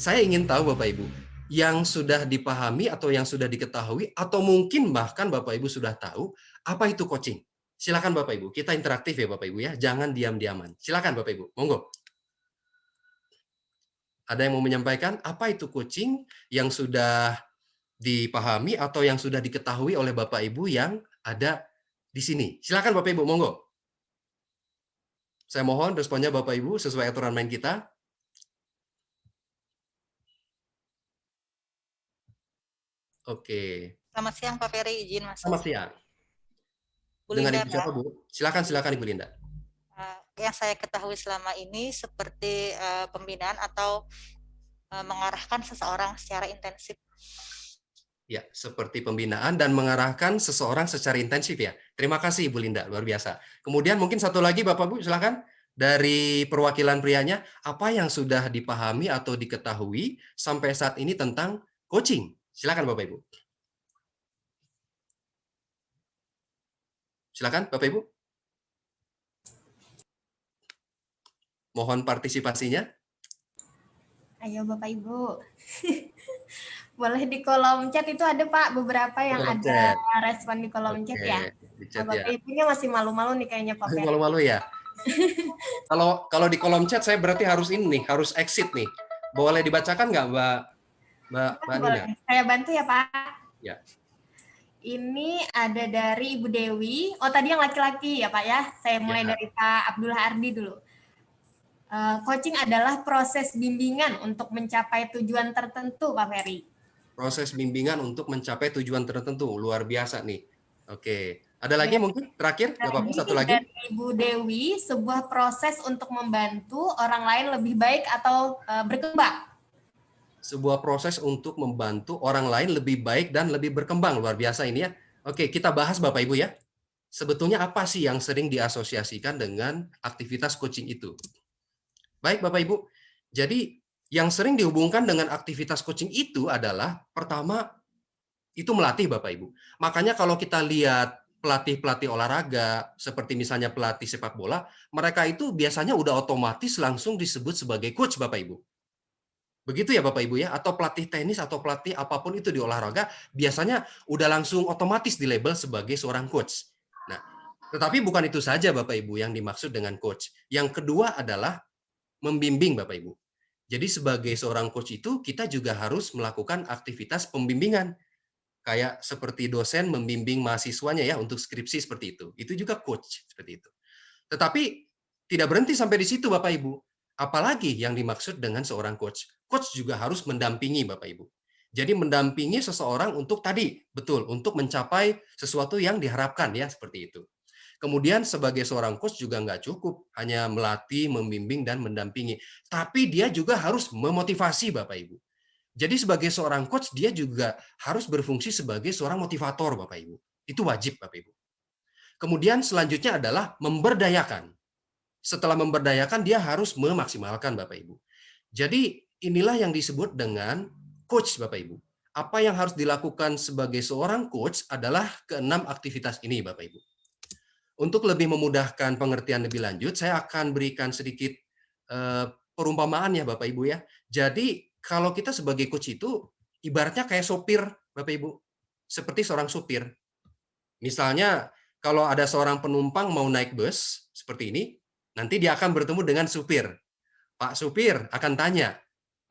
Saya ingin tahu Bapak Ibu, yang sudah dipahami atau yang sudah diketahui atau mungkin bahkan Bapak Ibu sudah tahu apa itu coaching. Silakan Bapak Ibu, kita interaktif ya Bapak Ibu ya, jangan diam-diaman. Silakan Bapak Ibu, monggo. Ada yang mau menyampaikan apa itu coaching yang sudah dipahami atau yang sudah diketahui oleh Bapak Ibu yang ada di sini? Silakan Bapak Ibu, monggo. Saya mohon responnya Bapak Ibu sesuai aturan main kita. Oke. Selamat siang Pak Ferry, izin masuk. Selamat siang. Bu Dengan Linda, Ibu siapa, Pak. Bu? Silakan Ibu Linda. Yang saya ketahui selama ini seperti pembinaan atau mengarahkan seseorang secara intensif. Ya, seperti pembinaan dan mengarahkan seseorang secara intensif ya. Terima kasih Ibu Linda, luar biasa. Kemudian mungkin satu lagi Bapak Bu, silakan. Dari perwakilan prianya, apa yang sudah dipahami atau diketahui sampai saat ini tentang coaching? Silakan Bapak Ibu. Silakan Bapak Ibu. Mohon partisipasinya. Ayo Bapak Ibu. Boleh di kolom chat itu ada Pak beberapa yang ada respon di kolom chat ya. Bapak Ibunya masih malu-malu nih kayaknya Pak Ferry. Malu-malu ya. Kalau di kolom chat saya berarti harus ini nih, harus exit nih. Boleh dibacakan nggak Mbak Nina? Saya bantu ya Pak. Ya. Ini ada dari Ibu Dewi. Oh tadi yang laki-laki ya Pak ya. Saya mulai dari Pak Abdullah Ardi dulu. Coaching adalah proses bimbingan untuk mencapai tujuan tertentu Pak Ferry. Proses bimbingan untuk mencapai tujuan tertentu, luar biasa nih. Oke, ada lagi mungkin terakhir, nggak apa-apa, satu lagi. Dari Ibu Dewi, sebuah proses untuk membantu orang lain lebih baik atau berkembang. Sebuah proses untuk membantu orang lain lebih baik dan lebih berkembang, luar biasa ini ya. Oke, kita bahas Bapak Ibu ya. Sebetulnya apa sih yang sering diasosiasikan dengan aktivitas coaching itu? Baik Bapak Ibu, jadi yang sering dihubungkan dengan aktivitas coaching itu adalah pertama itu melatih Bapak Ibu. Makanya kalau kita lihat pelatih-pelatih olahraga seperti misalnya pelatih sepak bola, mereka itu biasanya udah otomatis langsung disebut sebagai coach Bapak Ibu. Begitu ya Bapak Ibu ya, atau pelatih tenis atau pelatih apapun itu di olahraga biasanya udah langsung otomatis di label sebagai seorang coach. Nah, tetapi bukan itu saja Bapak Ibu yang dimaksud dengan coach. Yang kedua adalah membimbing Bapak Ibu. Jadi sebagai seorang coach itu kita juga harus melakukan aktivitas pembimbingan. Kayak seperti dosen membimbing mahasiswanya ya untuk skripsi seperti itu. Itu juga coach seperti itu. Tetapi tidak berhenti sampai di situ Bapak Ibu. Apalagi yang dimaksud dengan seorang coach. Coach juga harus mendampingi Bapak Ibu. Jadi mendampingi seseorang untuk tadi, betul, untuk mencapai sesuatu yang diharapkan ya seperti itu. Kemudian sebagai seorang coach juga nggak cukup hanya melatih, membimbing, dan mendampingi. Tapi dia juga harus memotivasi Bapak Ibu. Jadi sebagai seorang coach, dia juga harus berfungsi sebagai seorang motivator Bapak Ibu. Itu wajib Bapak Ibu. Kemudian selanjutnya adalah memberdayakan. Setelah memberdayakan, dia harus memaksimalkan Bapak Ibu. Jadi inilah yang disebut dengan coach Bapak Ibu. Apa yang harus dilakukan sebagai seorang coach adalah keenam aktivitas ini Bapak Ibu. Untuk lebih memudahkan pengertian lebih lanjut, saya akan berikan sedikit perumpamaan ya Bapak Ibu ya. Jadi kalau kita sebagai coach itu ibaratnya kayak sopir Bapak Ibu. Seperti seorang supir. Misalnya kalau ada seorang penumpang mau naik bus seperti ini, nanti dia akan bertemu dengan supir. Pak supir akan tanya,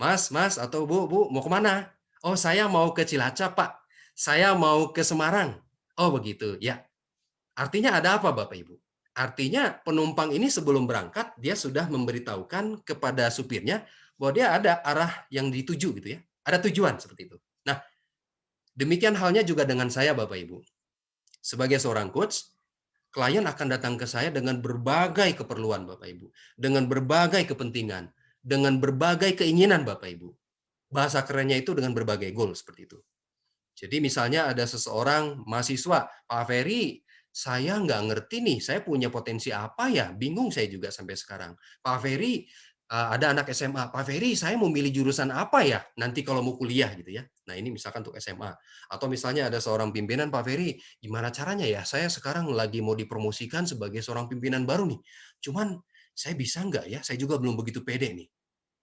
Mas atau Bu mau kemana? Oh saya mau ke Cilacap Pak. Saya mau ke Semarang. Oh begitu ya. Artinya ada apa Bapak Ibu? Artinya penumpang ini sebelum berangkat dia sudah memberitahukan kepada supirnya bahwa dia ada arah yang dituju gitu ya. Ada tujuan seperti itu. Nah, demikian halnya juga dengan saya Bapak Ibu. Sebagai seorang coach, klien akan datang ke saya dengan berbagai keperluan Bapak Ibu, dengan berbagai kepentingan, dengan berbagai keinginan Bapak Ibu. Bahasa kerennya itu dengan berbagai goal seperti itu. Jadi misalnya ada seseorang mahasiswa, Pak Ferry, saya nggak ngerti nih, saya punya potensi apa ya? Bingung saya juga sampai sekarang. Pak Ferry, ada anak SMA, Pak Ferry, saya mau milih jurusan apa ya? Nanti kalau mau kuliah gitu ya. Nah ini misalkan untuk SMA. Atau misalnya ada seorang pimpinan, Pak Ferry, gimana caranya ya? Saya sekarang lagi mau dipromosikan sebagai seorang pimpinan baru nih. Cuman saya bisa nggak ya? Saya juga belum begitu pede nih.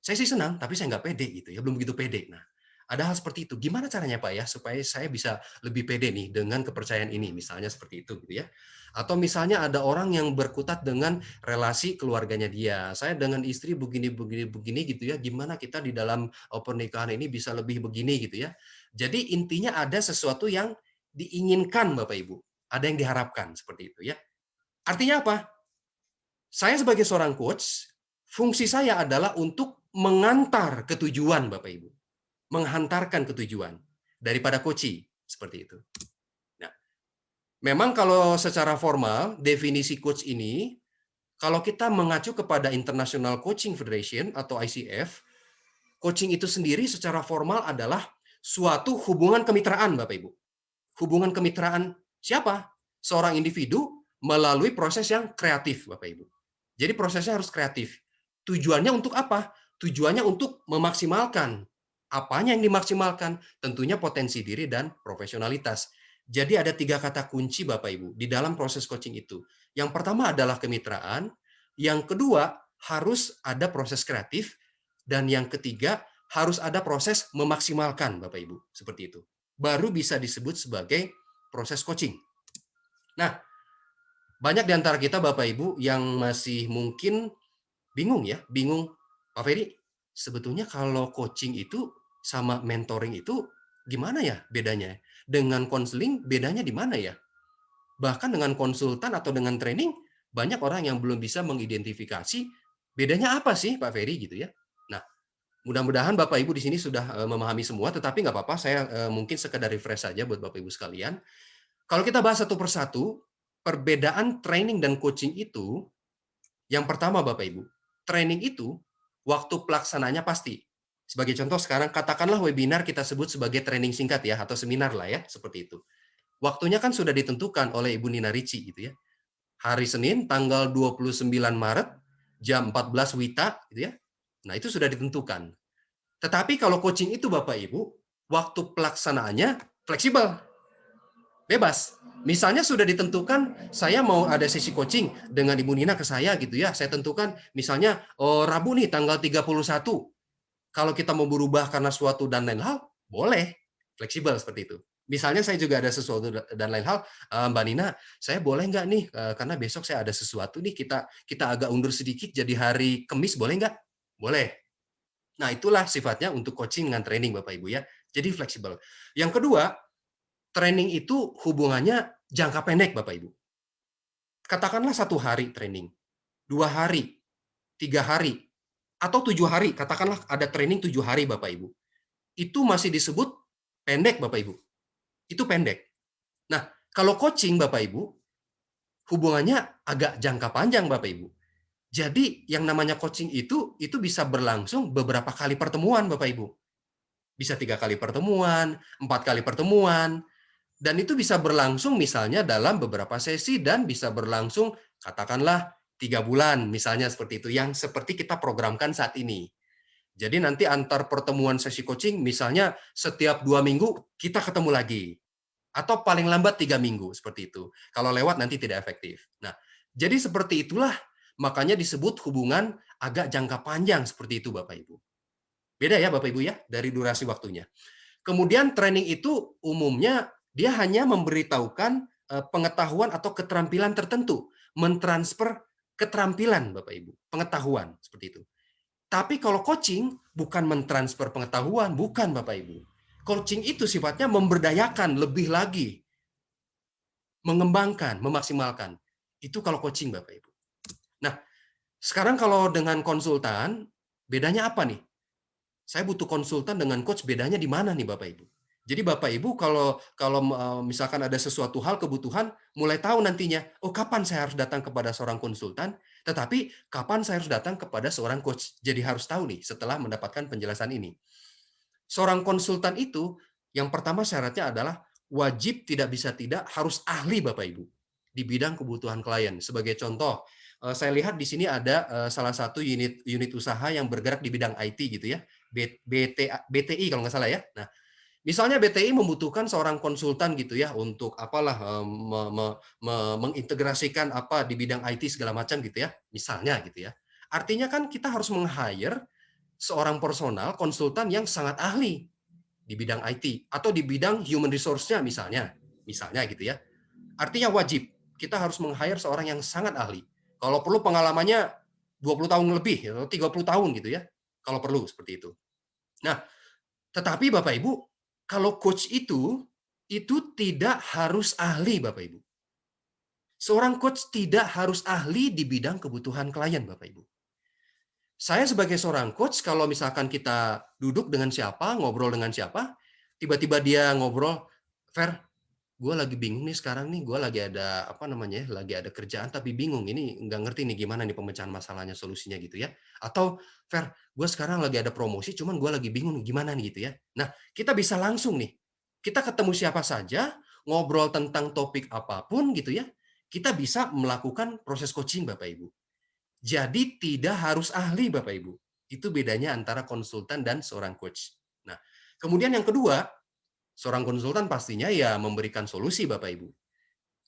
Saya sih senang, tapi saya nggak pede gitu ya, belum begitu pede. Nah, ada hal seperti itu. Gimana caranya Pak ya supaya saya bisa lebih pede nih dengan kepercayaan ini, misalnya seperti itu gitu ya. Atau misalnya ada orang yang berkutat dengan relasi keluarganya dia. Saya dengan istri begini begini begini gitu ya. Gimana kita di dalam pernikahan ini bisa lebih begini gitu ya. Jadi intinya ada sesuatu yang diinginkan Bapak Ibu, ada yang diharapkan seperti itu ya. Artinya apa? Saya sebagai seorang coach, fungsi saya adalah untuk mengantar ke tujuan Bapak Ibu. Menghantarkan ke tujuan daripada coaching, seperti itu. Nah, memang kalau secara formal, definisi coach ini, kalau kita mengacu kepada International Coaching Federation atau ICF, coaching itu sendiri secara formal adalah suatu hubungan kemitraan Bapak Ibu. Hubungan kemitraan siapa? Seorang individu melalui proses yang kreatif Bapak Ibu. Jadi prosesnya harus kreatif. Tujuannya untuk apa? Tujuannya untuk memaksimalkan. Apanya yang dimaksimalkan? Tentunya potensi diri dan profesionalitas. Jadi ada 3 kata kunci Bapak Ibu di dalam proses coaching itu. Yang pertama adalah kemitraan, yang kedua harus ada proses kreatif, dan yang ketiga harus ada proses memaksimalkan Bapak Ibu. Seperti itu. Baru bisa disebut sebagai proses coaching. Nah, banyak di antara kita Bapak Ibu yang masih mungkin bingung ya, bingung, Pak Ferry, sebetulnya kalau coaching itu sama mentoring itu gimana ya bedanya? Dengan konseling bedanya di mana ya? Bahkan dengan konsultan atau dengan training, banyak orang yang belum bisa mengidentifikasi bedanya apa sih Pak Ferry gitu ya. Nah, mudah-mudahan Bapak Ibu di sini sudah memahami semua, tetapi nggak apa-apa, saya mungkin sekedar refresh saja buat Bapak Ibu sekalian. Kalau kita bahas satu persatu, perbedaan training dan coaching itu, yang pertama Bapak Ibu, training itu waktu pelaksananya pasti. Sebagai contoh sekarang katakanlah webinar kita sebut sebagai training singkat ya, atau seminar lah ya, seperti itu. Waktunya kan sudah ditentukan oleh Ibu Nina Ricci gitu ya. Hari Senin tanggal 29 Maret jam 14 WITA gitu ya. Nah, itu sudah ditentukan. Tetapi kalau coaching itu Bapak Ibu, waktu pelaksanaannya fleksibel. Bebas. Misalnya sudah ditentukan saya mau ada sesi coaching dengan Ibu Nina ke saya gitu ya. Saya tentukan misalnya Rabu nih tanggal 31. Kalau kita mau berubah karena suatu dan lain hal, boleh. Fleksibel seperti itu. Misalnya saya juga ada sesuatu dan lain hal, Mbak Nina, saya boleh nggak nih karena besok saya ada sesuatu nih kita agak undur sedikit jadi hari Kamis, boleh nggak? Boleh. Nah, itulah sifatnya untuk coaching dengan training Bapak Ibu ya. Jadi fleksibel. Yang kedua, training itu hubungannya jangka pendek Bapak Ibu. Katakanlah 1 hari training, 2 hari, 3 hari, atau 7 hari. Katakanlah ada training 7 hari Bapak Ibu. Itu masih disebut pendek Bapak Ibu. Itu pendek. Nah, kalau coaching Bapak Ibu, hubungannya agak jangka panjang Bapak Ibu. Jadi yang namanya coaching itu bisa berlangsung beberapa kali pertemuan Bapak Ibu. Bisa 3 kali pertemuan, 4 kali pertemuan, dan itu bisa berlangsung misalnya dalam beberapa sesi dan bisa berlangsung katakanlah 3 bulan misalnya seperti itu yang seperti kita programkan saat ini. Jadi nanti antar pertemuan sesi coaching misalnya setiap 2 minggu kita ketemu lagi. Atau paling lambat 3 minggu seperti itu. Kalau lewat nanti tidak efektif. Nah, jadi seperti itulah makanya disebut hubungan agak jangka panjang seperti itu Bapak Ibu. Beda ya Bapak Ibu ya dari durasi waktunya. Kemudian training itu umumnya dia hanya memberitahukan pengetahuan atau keterampilan tertentu, mentransfer keterampilan Bapak Ibu, pengetahuan seperti itu. Tapi kalau coaching bukan mentransfer pengetahuan, bukan Bapak Ibu. Coaching itu sifatnya memberdayakan lebih lagi, mengembangkan, memaksimalkan. Itu kalau coaching Bapak Ibu. Nah, sekarang kalau dengan konsultan, bedanya apa nih? Saya butuh konsultan dengan coach, bedanya di mana nih Bapak Ibu? Jadi Bapak Ibu kalau misalkan ada sesuatu hal kebutuhan, mulai tahu nantinya, oh kapan saya harus datang kepada seorang konsultan, tetapi kapan saya harus datang kepada seorang coach. Jadi harus tahu nih setelah mendapatkan penjelasan ini. Seorang konsultan itu yang pertama syaratnya adalah wajib tidak bisa tidak harus ahli Bapak Ibu di bidang kebutuhan klien. Sebagai contoh, saya lihat di sini ada salah satu unit usaha yang bergerak di bidang IT gitu ya. BTI kalau nggak salah ya. Nah, misalnya BTI membutuhkan seorang konsultan gitu ya untuk apalah mengintegrasikan apa di bidang IT segala macam gitu ya. Misalnya gitu ya. Artinya kan kita harus meng-hire seorang personal konsultan yang sangat ahli di bidang IT atau di bidang human resource-nya misalnya gitu ya. Artinya wajib kita harus meng-hire seorang yang sangat ahli. Kalau perlu pengalamannya 20 tahun lebih atau 30 tahun gitu ya. Kalau perlu seperti itu. Nah, tetapi Bapak Ibu, kalau coach itu tidak harus ahli Bapak Ibu. Seorang coach tidak harus ahli di bidang kebutuhan klien Bapak Ibu. Saya sebagai seorang coach, kalau misalkan kita duduk dengan siapa, ngobrol dengan siapa, tiba-tiba dia ngobrol, Fer, gue lagi bingung nih sekarang nih, gue lagi ada lagi ada kerjaan tapi bingung, ini nggak ngerti nih gimana nih pemecahan masalahnya, solusinya gitu ya. Atau Fer, gue sekarang lagi ada promosi, cuman gue lagi bingung gimana nih gitu ya. Nah, kita bisa langsung nih, kita ketemu siapa saja, ngobrol tentang topik apapun gitu ya, kita bisa melakukan proses coaching Bapak Ibu. Jadi tidak harus ahli Bapak Ibu. Itu bedanya antara konsultan dan seorang coach. Nah, kemudian yang kedua, seorang konsultan pastinya ya memberikan solusi Bapak Ibu.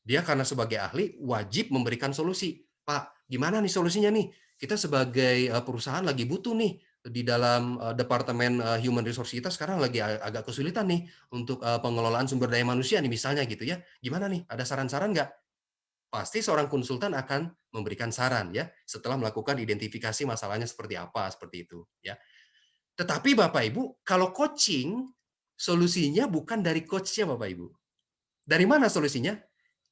Dia karena sebagai ahli wajib memberikan solusi. Pak, gimana nih solusinya nih? Kita sebagai perusahaan lagi butuh nih di dalam departemen human resource kita sekarang lagi agak kesulitan nih untuk pengelolaan sumber daya manusia nih misalnya gitu ya. Gimana nih? Ada saran-saran nggak? Pasti seorang konsultan akan memberikan saran ya setelah melakukan identifikasi masalahnya seperti apa seperti itu ya. Tetapi Bapak Ibu, kalau coaching solusinya bukan dari coach-nya Bapak Ibu. Dari mana solusinya?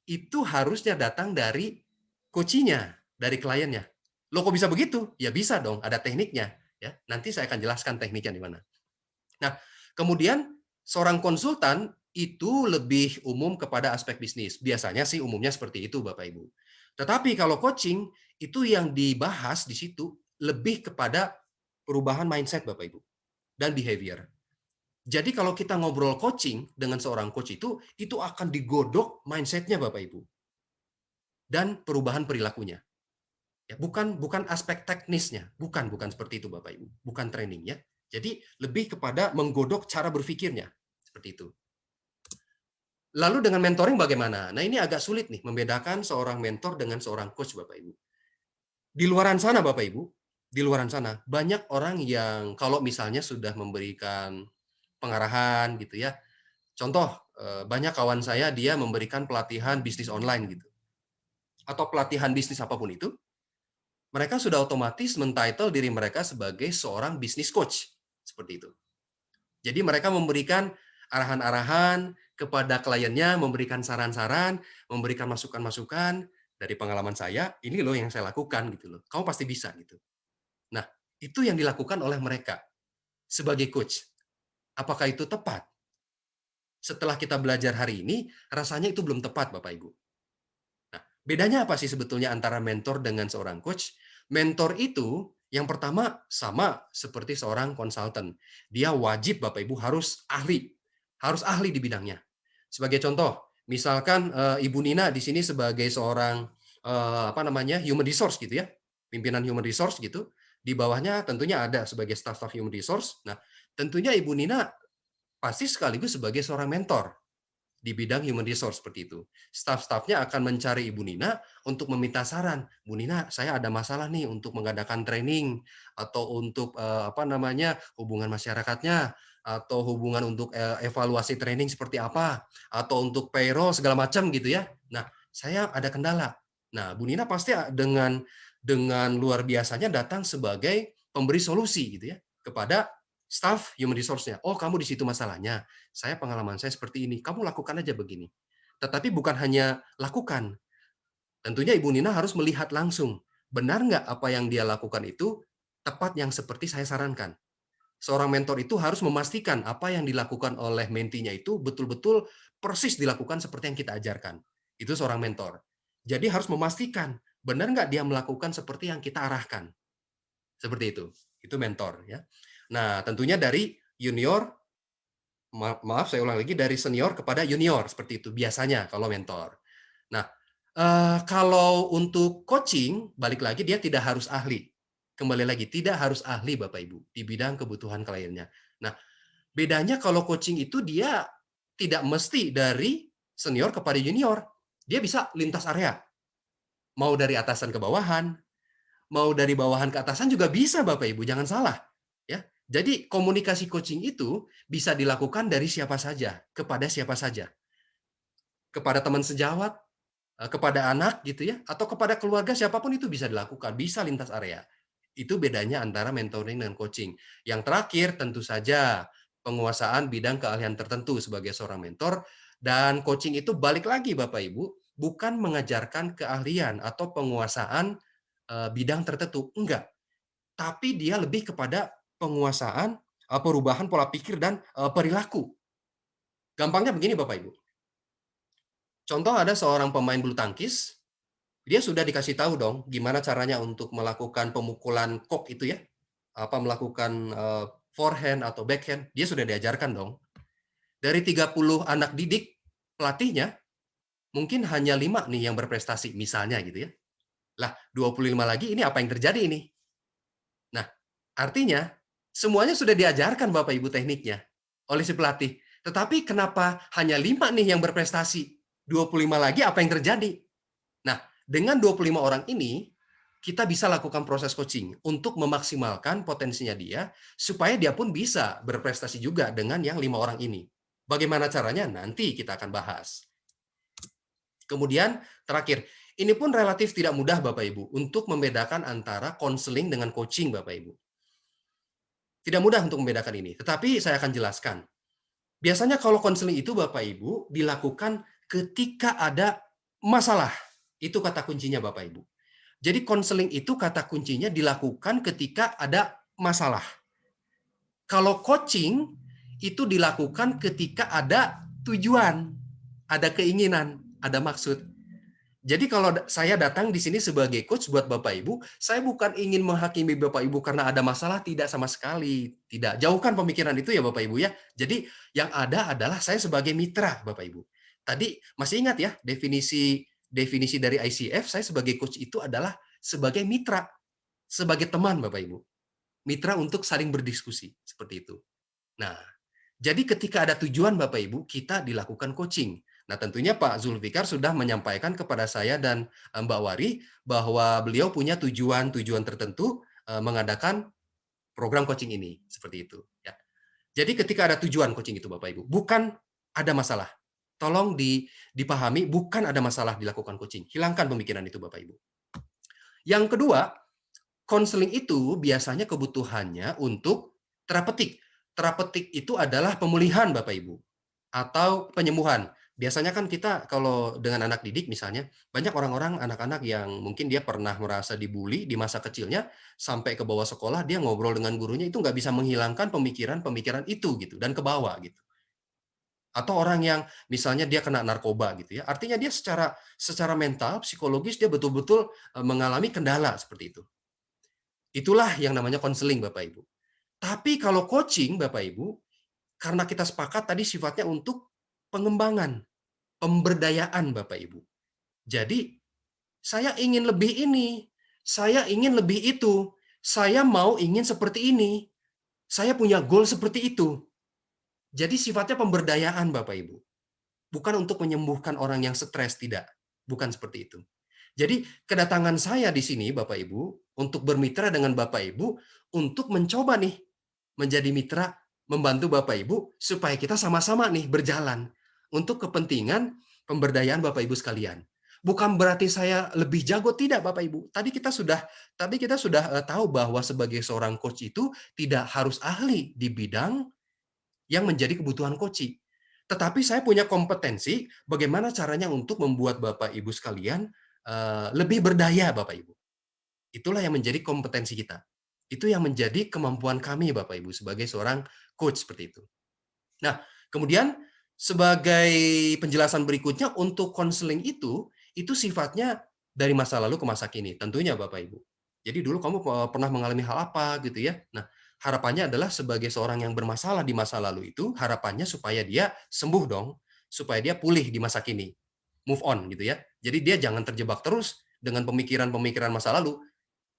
Itu harusnya datang dari coach-nya, dari kliennya. Loh kok bisa begitu? Ya bisa dong, ada tekniknya ya. Nanti saya akan jelaskan tekniknya di mana. Nah, kemudian seorang konsultan itu lebih umum kepada aspek bisnis. Biasanya sih umumnya seperti itu Bapak Ibu. Tetapi kalau coaching itu yang dibahas di situ lebih kepada perubahan mindset Bapak Ibu dan behavior. Jadi kalau kita ngobrol coaching dengan seorang coach itu akan digodok mindset-nya Bapak Ibu. Dan perubahan perilakunya. Ya, bukan aspek teknisnya, bukan seperti itu Bapak Ibu, bukan training ya. Jadi lebih kepada menggodok cara berpikirnya seperti itu. Lalu dengan mentoring bagaimana? Nah ini agak sulit nih membedakan seorang mentor dengan seorang coach Bapak Ibu. Di luaran sana Bapak Ibu, di luaran sana banyak orang yang kalau misalnya sudah memberikan pengarahan gitu ya. Contoh banyak kawan saya dia memberikan pelatihan bisnis online gitu. Atau pelatihan bisnis apapun itu. Mereka sudah otomatis mentitle diri mereka sebagai seorang bisnis coach. Seperti itu. Jadi mereka memberikan arahan-arahan kepada kliennya, memberikan saran-saran, memberikan masukan-masukan dari pengalaman saya, ini loh yang saya lakukan gitu loh. Kamu pasti bisa gitu. Nah, itu yang dilakukan oleh mereka sebagai coach. Apakah itu tepat? Setelah kita belajar hari ini, rasanya itu belum tepat Bapak Ibu. Nah, bedanya apa sih sebetulnya antara mentor dengan seorang coach? Mentor itu yang pertama sama seperti seorang konsultan. Dia wajib Bapak Ibu harus ahli di bidangnya. Sebagai contoh, misalkan Ibu Nina di sini sebagai seorang human resource gitu ya, pimpinan human resource gitu. Di bawahnya tentunya ada sebagai staff human resource. Nah, tentunya Ibu Nina pasti sekaligus sebagai seorang mentor di bidang human resource seperti itu. Staff-staffnya akan mencari Ibu Nina untuk meminta saran. Bu Nina, saya ada masalah nih untuk mengadakan training atau untuk hubungan masyarakatnya atau hubungan untuk evaluasi training seperti apa atau untuk payroll segala macam gitu ya. Nah, saya ada kendala. Nah, Bu Nina pasti dengan luar biasanya datang sebagai pemberi solusi gitu ya kepada staff human resource-nya. Oh, kamu di situ masalahnya. Pengalaman saya seperti ini. Kamu lakukan aja begini. Tetapi bukan hanya lakukan. Tentunya Ibu Nina harus melihat langsung. Benar nggak apa yang dia lakukan itu tepat yang seperti saya sarankan. Seorang mentor itu harus memastikan apa yang dilakukan oleh mentinya itu betul-betul persis dilakukan seperti yang kita ajarkan. Itu seorang mentor. Jadi harus memastikan benar nggak dia melakukan seperti yang kita arahkan. Seperti itu. Itu mentor ya. Nah, tentunya dari junior, maaf saya ulang lagi, dari senior kepada junior, seperti itu biasanya kalau mentor. Nah, kalau untuk coaching, balik lagi dia tidak harus ahli. Kembali lagi, tidak harus ahli Bapak Ibu di bidang kebutuhan kliennya. Nah, bedanya kalau coaching itu dia tidak mesti dari senior kepada junior. Dia bisa lintas area. Mau dari atasan ke bawahan, mau dari bawahan ke atasan juga bisa Bapak Ibu, jangan salah. Ya, Jadi komunikasi coaching itu bisa dilakukan dari siapa saja, kepada siapa saja. Kepada teman sejawat, kepada anak gitu ya, atau kepada keluarga siapapun itu bisa dilakukan, bisa lintas area. Itu bedanya antara mentoring dan coaching. Yang terakhir tentu saja penguasaan bidang keahlian tertentu sebagai seorang mentor, dan coaching itu balik lagi Bapak Ibu, bukan mengajarkan keahlian atau penguasaan bidang tertentu, enggak. Tapi dia lebih kepada penguasaan perubahan pola pikir dan perilaku. Gampangnya begini Bapak Ibu. Contoh ada seorang pemain bulu tangkis, dia sudah dikasih tahu dong gimana caranya untuk melakukan pemukulan kok itu ya, apa melakukan forehand atau backhand, dia sudah diajarkan dong. Dari 30 anak didik pelatihnya, mungkin hanya 5 nih yang berprestasi misalnya gitu ya. Lah, 25 lagi ini apa yang terjadi ini? Nah, artinya semuanya sudah diajarkan Bapak Ibu tekniknya oleh si pelatih. Tetapi kenapa hanya 5 nih yang berprestasi? 25 lagi apa yang terjadi? Nah, dengan 25 orang ini, kita bisa lakukan proses coaching untuk memaksimalkan potensinya dia, supaya dia pun bisa berprestasi juga dengan yang 5 orang ini. Bagaimana caranya? Nanti kita akan bahas. Kemudian, terakhir, ini pun relatif tidak mudah Bapak Ibu, untuk membedakan antara konseling dengan coaching Bapak Ibu. Tidak mudah untuk membedakan ini, tetapi saya akan jelaskan. Biasanya kalau konseling itu Bapak Ibu dilakukan ketika ada masalah. Itu kata kuncinya Bapak Ibu. Jadi konseling itu kata kuncinya dilakukan ketika ada masalah. Kalau coaching itu dilakukan ketika ada tujuan, ada keinginan, ada maksud. Jadi kalau saya datang di sini sebagai coach buat Bapak Ibu, saya bukan ingin menghakimi Bapak Ibu karena ada masalah, tidak sama sekali. Tidak, jauhkan pemikiran itu ya Bapak Ibu ya. Jadi yang ada adalah saya sebagai mitra Bapak Ibu. Tadi masih ingat ya definisi dari ICF, saya sebagai coach itu adalah sebagai mitra, sebagai teman Bapak Ibu. Mitra untuk saling berdiskusi, seperti itu. Nah, jadi ketika ada tujuan Bapak Ibu, kita dilakukan coaching. Nah, tentunya Pak Zulfikar sudah menyampaikan kepada saya dan Mbak Wari bahwa beliau punya tujuan-tujuan tertentu mengadakan program coaching ini, seperti itu. Ya. Jadi ketika ada tujuan coaching itu Bapak Ibu, bukan ada masalah. Tolong dipahami, bukan ada masalah dilakukan coaching. Hilangkan pemikiran itu Bapak Ibu. Yang kedua, konseling itu biasanya kebutuhannya untuk terapeutik. Terapeutik itu adalah pemulihan Bapak Ibu atau penyembuhan. Biasanya kan kita kalau dengan anak didik misalnya, banyak orang-orang anak-anak yang mungkin dia pernah merasa dibully di masa kecilnya, sampai ke bawah sekolah dia ngobrol dengan gurunya itu nggak bisa menghilangkan pemikiran-pemikiran itu gitu dan ke bawah gitu. Atau orang yang misalnya dia kena narkoba gitu ya, artinya dia secara mental, psikologis dia betul-betul mengalami kendala seperti itu. Itulah yang namanya konseling Bapak Ibu. Tapi kalau coaching Bapak Ibu, karena kita sepakat tadi sifatnya untuk pengembangan, pemberdayaan Bapak Ibu. Jadi, saya ingin lebih ini, saya ingin lebih itu, saya ingin seperti ini, saya punya goal seperti itu. Jadi sifatnya pemberdayaan Bapak Ibu. Bukan untuk menyembuhkan orang yang stres, tidak. Bukan seperti itu. Jadi kedatangan saya di sini Bapak Ibu, untuk bermitra dengan Bapak Ibu, untuk mencoba nih, menjadi mitra, membantu Bapak Ibu, supaya kita sama-sama nih berjalan, untuk kepentingan pemberdayaan Bapak Ibu sekalian. Bukan berarti saya lebih jago, tidak Bapak Ibu. Tadi kita sudah tahu bahwa sebagai seorang coach itu tidak harus ahli di bidang yang menjadi kebutuhan coaching. Tetapi saya punya kompetensi bagaimana caranya untuk membuat Bapak Ibu sekalian lebih berdaya Bapak Ibu. Itulah yang menjadi kompetensi kita. Itu yang menjadi kemampuan kami Bapak Ibu sebagai seorang coach seperti itu. Nah, kemudian sebagai penjelasan berikutnya untuk konseling itu sifatnya dari masa lalu ke masa kini, tentunya Bapak Ibu. Jadi dulu kamu pernah mengalami hal apa gitu ya. Nah, harapannya adalah sebagai seorang yang bermasalah di masa lalu itu, harapannya supaya dia sembuh dong, supaya dia pulih di masa kini. Move on gitu ya. Jadi dia jangan terjebak terus dengan pemikiran-pemikiran masa lalu.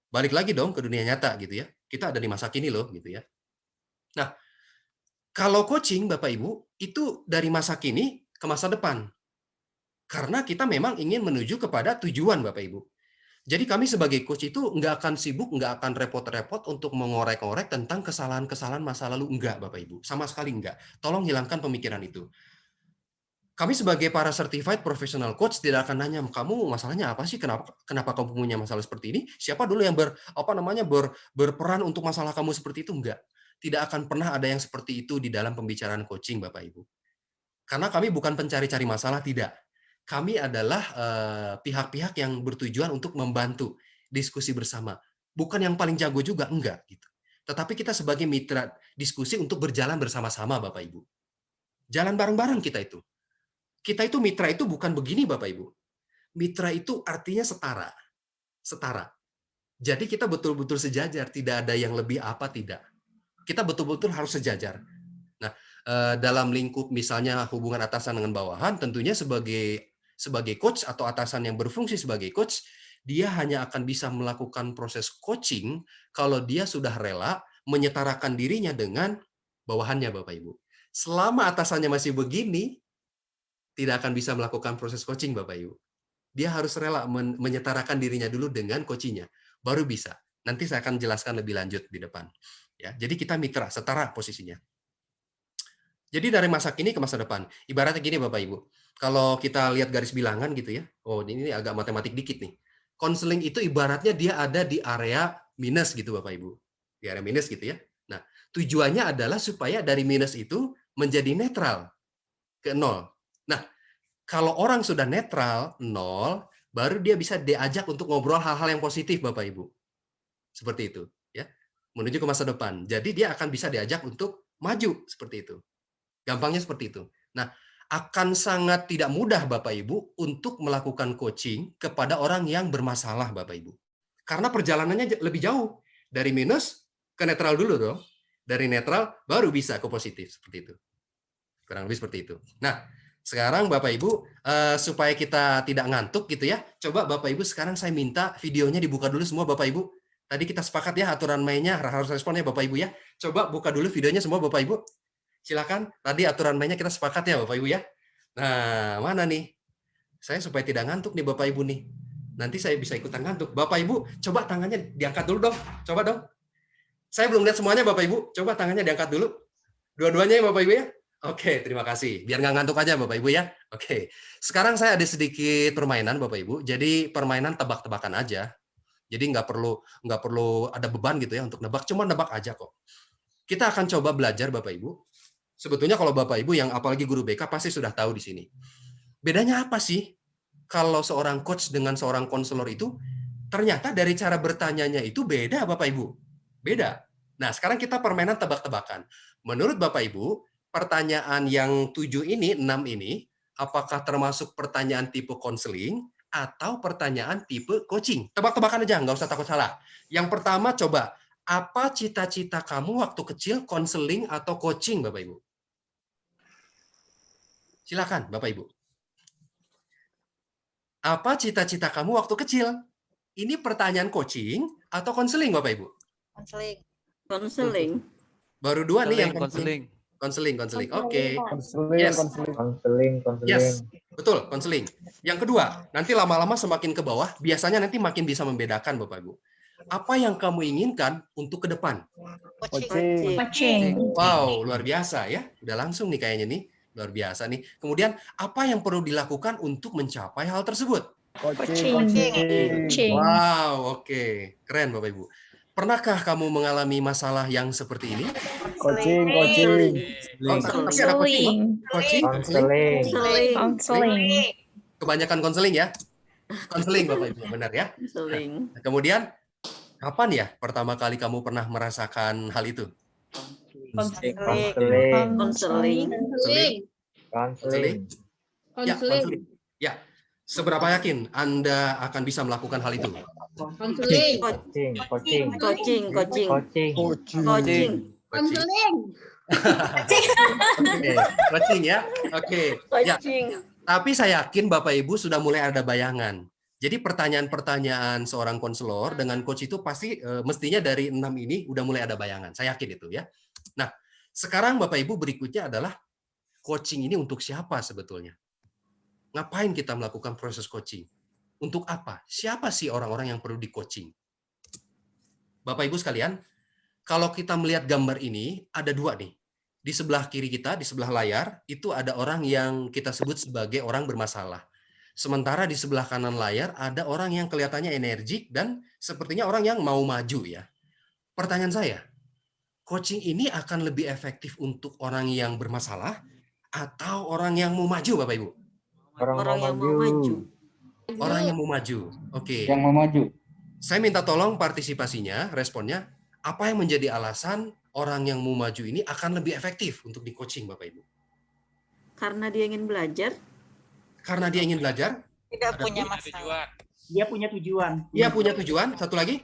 Balik lagi dong ke dunia nyata gitu ya. Kita ada di masa kini loh gitu ya. Nah, kalau coaching Bapak Ibu itu dari masa kini ke masa depan. Karena kita memang ingin menuju kepada tujuan Bapak Ibu. Jadi kami sebagai coach itu nggak akan sibuk, nggak akan repot-repot untuk mengorek-ngorek tentang kesalahan-kesalahan masa lalu. Enggak, Bapak Ibu. Sama sekali enggak. Tolong hilangkan pemikiran itu. Kami sebagai para certified professional coach tidak akan nanya, kamu masalahnya apa sih? Kenapa kamu punya masalah seperti ini? Siapa dulu yang berperan untuk masalah kamu seperti itu? Enggak. Tidak akan pernah ada yang seperti itu di dalam pembicaraan coaching, Bapak Ibu. Karena kami bukan pencari-cari masalah, tidak. Kami adalah pihak-pihak yang bertujuan untuk membantu diskusi bersama. Bukan yang paling jago juga, enggak gitu. Tetapi kita sebagai mitra diskusi untuk berjalan bersama-sama, Bapak Ibu. Jalan bareng-bareng kita itu. Kita itu mitra itu bukan begini, Bapak Ibu. Mitra itu artinya setara. Setara. Jadi kita betul-betul sejajar, tidak ada yang lebih apa tidak. Kita betul-betul harus sejajar. Nah, dalam lingkup misalnya hubungan atasan dengan bawahan, tentunya sebagai coach atau atasan yang berfungsi sebagai coach, dia hanya akan bisa melakukan proses coaching kalau dia sudah rela menyetarakan dirinya dengan bawahannya, Bapak Ibu. Selama atasannya masih begini, tidak akan bisa melakukan proses coaching, Bapak Ibu. Dia harus rela menyetarakan dirinya dulu dengan coachingnya, baru bisa. Nanti saya akan jelaskan lebih lanjut di depan. Ya, jadi kita mitra, setara posisinya. Jadi dari masa kini ke masa depan, ibaratnya gini Bapak Ibu, kalau kita lihat garis bilangan gitu ya, oh ini agak matematik dikit nih. Konseling itu ibaratnya dia ada di area minus gitu Bapak Ibu, di area minus gitu ya. Nah, tujuannya adalah supaya dari minus itu menjadi netral ke nol. Nah, kalau orang sudah netral, nol, baru dia bisa diajak untuk ngobrol hal-hal yang positif, Bapak Ibu. Seperti itu, ya. Menuju ke masa depan. Jadi dia akan bisa diajak untuk maju seperti itu. Gampangnya seperti itu. Nah, akan sangat tidak mudah Bapak Ibu untuk melakukan coaching kepada orang yang bermasalah, Bapak Ibu. Karena perjalanannya lebih jauh. Dari minus ke netral dulu dong. Dari netral baru bisa ke positif seperti itu. Kurang lebih seperti itu. Nah, sekarang Bapak Ibu, supaya kita tidak ngantuk gitu ya, coba Bapak Ibu sekarang saya minta videonya dibuka dulu semua Bapak Ibu. Tadi kita sepakat ya aturan mainnya, harus responnya Bapak Ibu ya. Coba buka dulu videonya semua Bapak Ibu. Silakan, tadi aturan mainnya kita sepakat ya Bapak Ibu ya. Nah, mana nih? Saya supaya tidak ngantuk nih Bapak Ibu nih. Nanti saya bisa ikutan ngantuk. Bapak Ibu, coba tangannya diangkat dulu dong. Coba dong. Saya belum lihat semuanya Bapak Ibu. Coba tangannya diangkat dulu. Dua-duanya ya Bapak Ibu ya. Oke, terima kasih. Biar nggak ngantuk aja Bapak Ibu ya. Oke, sekarang saya ada sedikit permainan Bapak Ibu. Jadi permainan tebak-tebakan aja. Jadi nggak perlu ada beban gitu ya untuk nebak. Cuma nebak aja kok. Kita akan coba belajar Bapak Ibu. Sebetulnya kalau Bapak Ibu yang apalagi guru BK pasti sudah tahu di sini. Bedanya apa sih kalau seorang coach dengan seorang konselor itu? Ternyata dari cara bertanyanya itu beda Bapak Ibu. Beda. Nah, sekarang kita permainan tebak-tebakan. Menurut Bapak Ibu, pertanyaan yang 7 ini, 6 ini, apakah termasuk pertanyaan tipe konseling atau pertanyaan tipe coaching? Tebak-tebakan aja, nggak usah takut salah. Yang pertama coba, apa cita-cita kamu waktu kecil, konseling atau coaching, Bapak Ibu? Silakan, Bapak Ibu. Apa cita-cita kamu waktu kecil? Ini pertanyaan coaching atau konseling, Bapak Ibu? Konseling. Konseling. Baru dua nih yang konseling. Konseling. Oke. Yes. Konseling. Yes, betul, konseling. Yang kedua, nanti lama-lama semakin ke bawah, biasanya nanti makin bisa membedakan, Bapak Ibu. Apa yang kamu inginkan untuk ke depan? Coaching. Wow, luar biasa ya. Udah langsung nih kayaknya nih. Luar biasa nih. Kemudian, apa yang perlu dilakukan untuk mencapai hal tersebut? Coaching. Wow, oke. Keren, Bapak Ibu. Pernahkah kamu mengalami masalah yang seperti ini? Coaching. Oh, tapi ada coaching. Konseling. Kebanyakan konseling ya. Konseling Bapak Ibu, benar ya. Konseling. Kemudian kapan ya pertama kali kamu pernah merasakan hal itu? Konseling. Ya, konseling. Ya. Seberapa yakin Anda akan bisa melakukan hal itu? Coaching. Oke, coaching ya. Oke. Ya. Tapi saya yakin Bapak Ibu sudah mulai ada bayangan. Jadi pertanyaan-pertanyaan seorang konselor dengan coach itu pasti mestinya dari 6 ini udah mulai ada bayangan. Saya yakin itu ya. Nah, sekarang Bapak Ibu berikutnya adalah coaching ini untuk siapa sebetulnya? Ngapain kita melakukan proses coaching? Untuk apa? Siapa sih orang-orang yang perlu di-coaching? Bapak Ibu sekalian, kalau kita melihat gambar ini, ada dua nih. Di sebelah kiri kita, di sebelah layar, itu ada orang yang kita sebut sebagai orang bermasalah. Sementara di sebelah kanan layar, ada orang yang kelihatannya energik dan sepertinya orang yang mau maju ya. Pertanyaan saya, coaching ini akan lebih efektif untuk orang yang bermasalah atau orang yang mau maju, Bapak Ibu? Orang yang mau maju. Orang yang mau maju. Oke. Yang mau maju. Saya minta tolong partisipasinya, responnya. Apa yang menjadi alasan orang yang mau maju ini akan lebih efektif untuk di coaching, Bapak Ibu? Karena dia ingin belajar. Karena dia ingin belajar? Tidak Ada punya pun masalah. Dia punya tujuan. Dia punya tujuan. Satu lagi?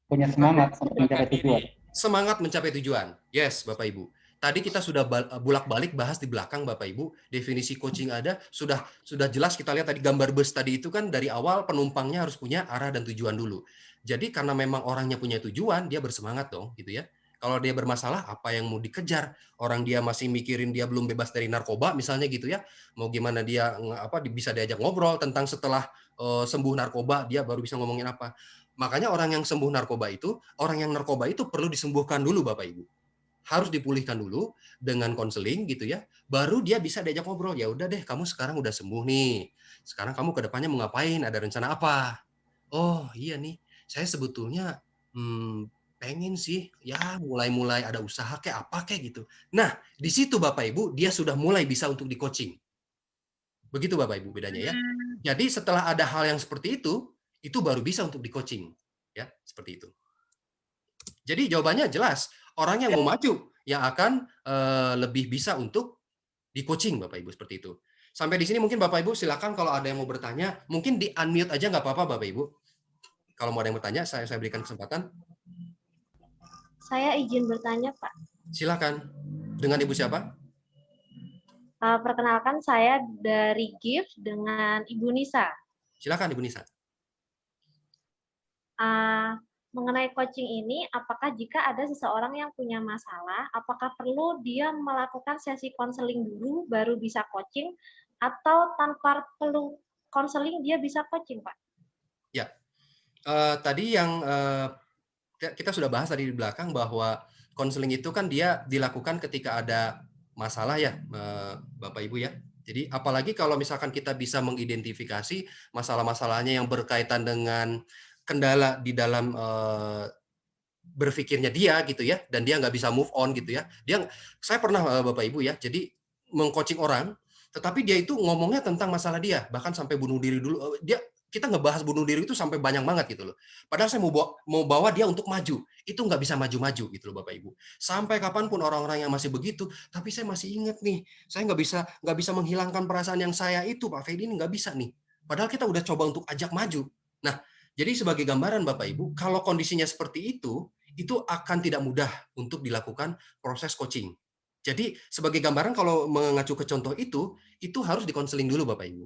Punya semangat untuk mencapai tujuan. Semangat mencapai tujuan. Yes, Bapak Ibu. Tadi kita sudah bolak-balik bahas di belakang, Bapak Ibu. Definisi coaching ada, sudah jelas kita lihat tadi gambar bus tadi itu kan dari awal penumpangnya harus punya arah dan tujuan dulu. Jadi karena memang orangnya punya tujuan, dia bersemangat dong, gitu ya. Kalau dia bermasalah, apa yang mau dikejar? Orang dia masih mikirin dia belum bebas dari narkoba, misalnya gitu ya. Mau gimana dia bisa diajak ngobrol tentang setelah sembuh narkoba, dia baru bisa ngomongin apa. Makanya orang yang sembuh narkoba itu, orang yang narkoba itu perlu disembuhkan dulu, Bapak Ibu. Harus dipulihkan dulu dengan konseling gitu ya. Baru dia bisa diajak ngobrol. Ya udah deh, kamu sekarang udah sembuh nih. Sekarang kamu ke depannya mau ngapain? Ada rencana apa? Oh, iya nih. Saya sebetulnya pengen sih ya mulai ada usaha kayak apa kayak gitu. Nah, di situ Bapak Ibu dia sudah mulai bisa untuk di coaching. Begitu Bapak Ibu bedanya ya. Jadi setelah ada hal yang seperti itu baru bisa untuk di coaching. Ya, seperti itu. Jadi jawabannya jelas, orang yang mau maju yang akan lebih bisa untuk di coaching Bapak Ibu seperti itu. Sampai di sini mungkin Bapak Ibu silakan kalau ada yang mau bertanya, mungkin di unmute aja nggak apa-apa Bapak Ibu. Kalau mau ada yang bertanya, saya berikan kesempatan. Saya izin bertanya, Pak. Silakan. Dengan Ibu siapa? Perkenalkan saya dari GIF dengan Ibu Nisa. Silakan Ibu Nisa. Mengenai coaching ini, apakah jika ada seseorang yang punya masalah, apakah perlu dia melakukan sesi konseling dulu baru bisa coaching, atau tanpa perlu konseling dia bisa coaching, Pak? Ya, tadi yang kita sudah bahas tadi di belakang bahwa konseling itu kan dia dilakukan ketika ada masalah ya, Bapak Ibu ya. Jadi apalagi kalau misalkan kita bisa mengidentifikasi masalah-masalahnya yang berkaitan dengan kendala di dalam berpikirnya dia gitu ya, dan dia nggak bisa move on gitu ya. Saya pernah Bapak Ibu ya, jadi mengcoaching orang, tetapi dia itu ngomongnya tentang masalah dia, bahkan sampai bunuh diri dulu. Kita ngebahas bunuh diri itu sampai banyak banget gitu loh. Padahal saya mau bawa dia untuk maju, itu nggak bisa maju-maju gitu loh Bapak Ibu. Sampai kapanpun orang-orang yang masih begitu, tapi saya masih ingat nih, saya nggak bisa menghilangkan perasaan yang saya itu Pak Fedi ini nggak bisa nih. Padahal kita udah coba untuk ajak maju. Nah, jadi sebagai gambaran Bapak Ibu, kalau kondisinya seperti itu akan tidak mudah untuk dilakukan proses coaching. Jadi sebagai gambaran kalau mengacu ke contoh itu harus dikonseling dulu Bapak Ibu.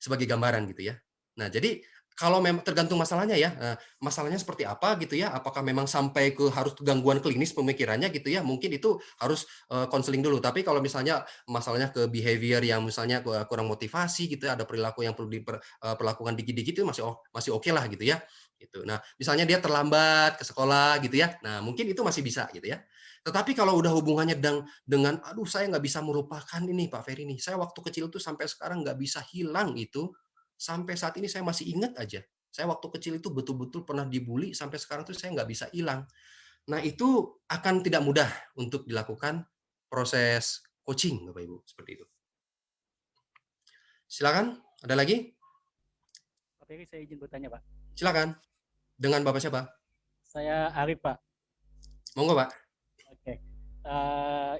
Sebagai gambaran gitu ya. Nah, jadi kalau memang tergantung masalahnya ya, masalahnya seperti apa gitu ya, apakah memang sampai ke harus gangguan klinis pemikirannya gitu ya, mungkin itu harus konseling dulu. Tapi kalau misalnya masalahnya ke behavior yang misalnya kurang motivasi gitu ya, ada perilaku yang perlu diperlakukan dikit-dikit itu masih oke lah gitu ya. Gitu. Nah, misalnya dia terlambat ke sekolah gitu ya, nah mungkin itu masih bisa gitu ya. Tetapi kalau udah hubungannya dengan aduh saya nggak bisa melupakan ini Pak Ferry nih, saya waktu kecil tuh sampai sekarang nggak bisa hilang itu, sampai saat ini saya masih ingat aja. Saya waktu kecil itu betul-betul pernah dibully, sampai sekarang tuh saya nggak bisa hilang. Nah, itu akan tidak mudah untuk dilakukan proses coaching, Bapak Ibu, seperti itu. Silakan, ada lagi? Pak Ferry, saya izin bertanya, Pak. Silakan. Dengan Bapak siapa? Saya Arif, Pak. Monggo, Pak. Oke.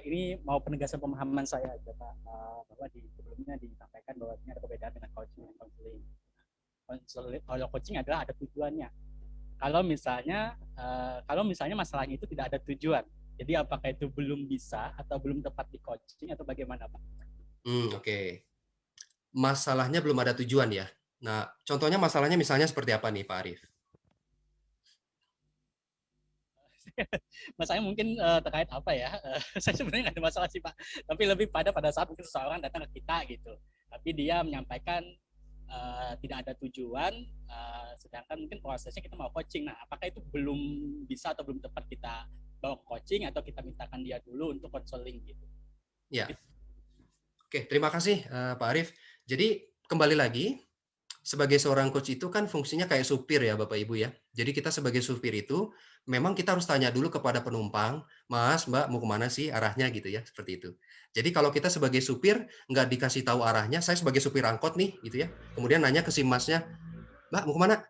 Ini mau penegasan pemahaman saya aja, Pak. Bahwa sebelumnya disampaikan bahwa ini ada perbedaan dengan coaching dan konseling. Kalau coaching adalah ada tujuannya. Kalau misalnya masalahnya itu tidak ada tujuan, jadi apakah itu belum bisa atau belum tepat di coaching atau bagaimana, Pak? Oke. Masalahnya belum ada tujuan ya. Nah, contohnya masalahnya misalnya seperti apa nih, Pak Arif? Masalahnya mungkin terkait apa ya? Saya sebenarnya nggak ada masalah sih Pak, tapi lebih pada saat mungkin seseorang datang ke kita gitu, tapi dia menyampaikan tidak ada tujuan, sedangkan mungkin prosesnya kita mau coaching. Nah, apakah itu belum bisa atau belum tepat kita bawa coaching atau kita mintakan dia dulu untuk konseling gitu? Ya. Oke, terima kasih Pak Arief. Jadi kembali lagi, sebagai seorang coach itu kan fungsinya kayak supir ya Bapak Ibu ya. Jadi kita sebagai supir itu memang kita harus tanya dulu kepada penumpang, Mas, Mbak mau kemana sih arahnya gitu ya, seperti itu. Jadi kalau kita sebagai supir nggak dikasih tahu arahnya, saya sebagai supir angkot nih gitu ya, kemudian nanya ke si Masnya, Mbak mau kemana?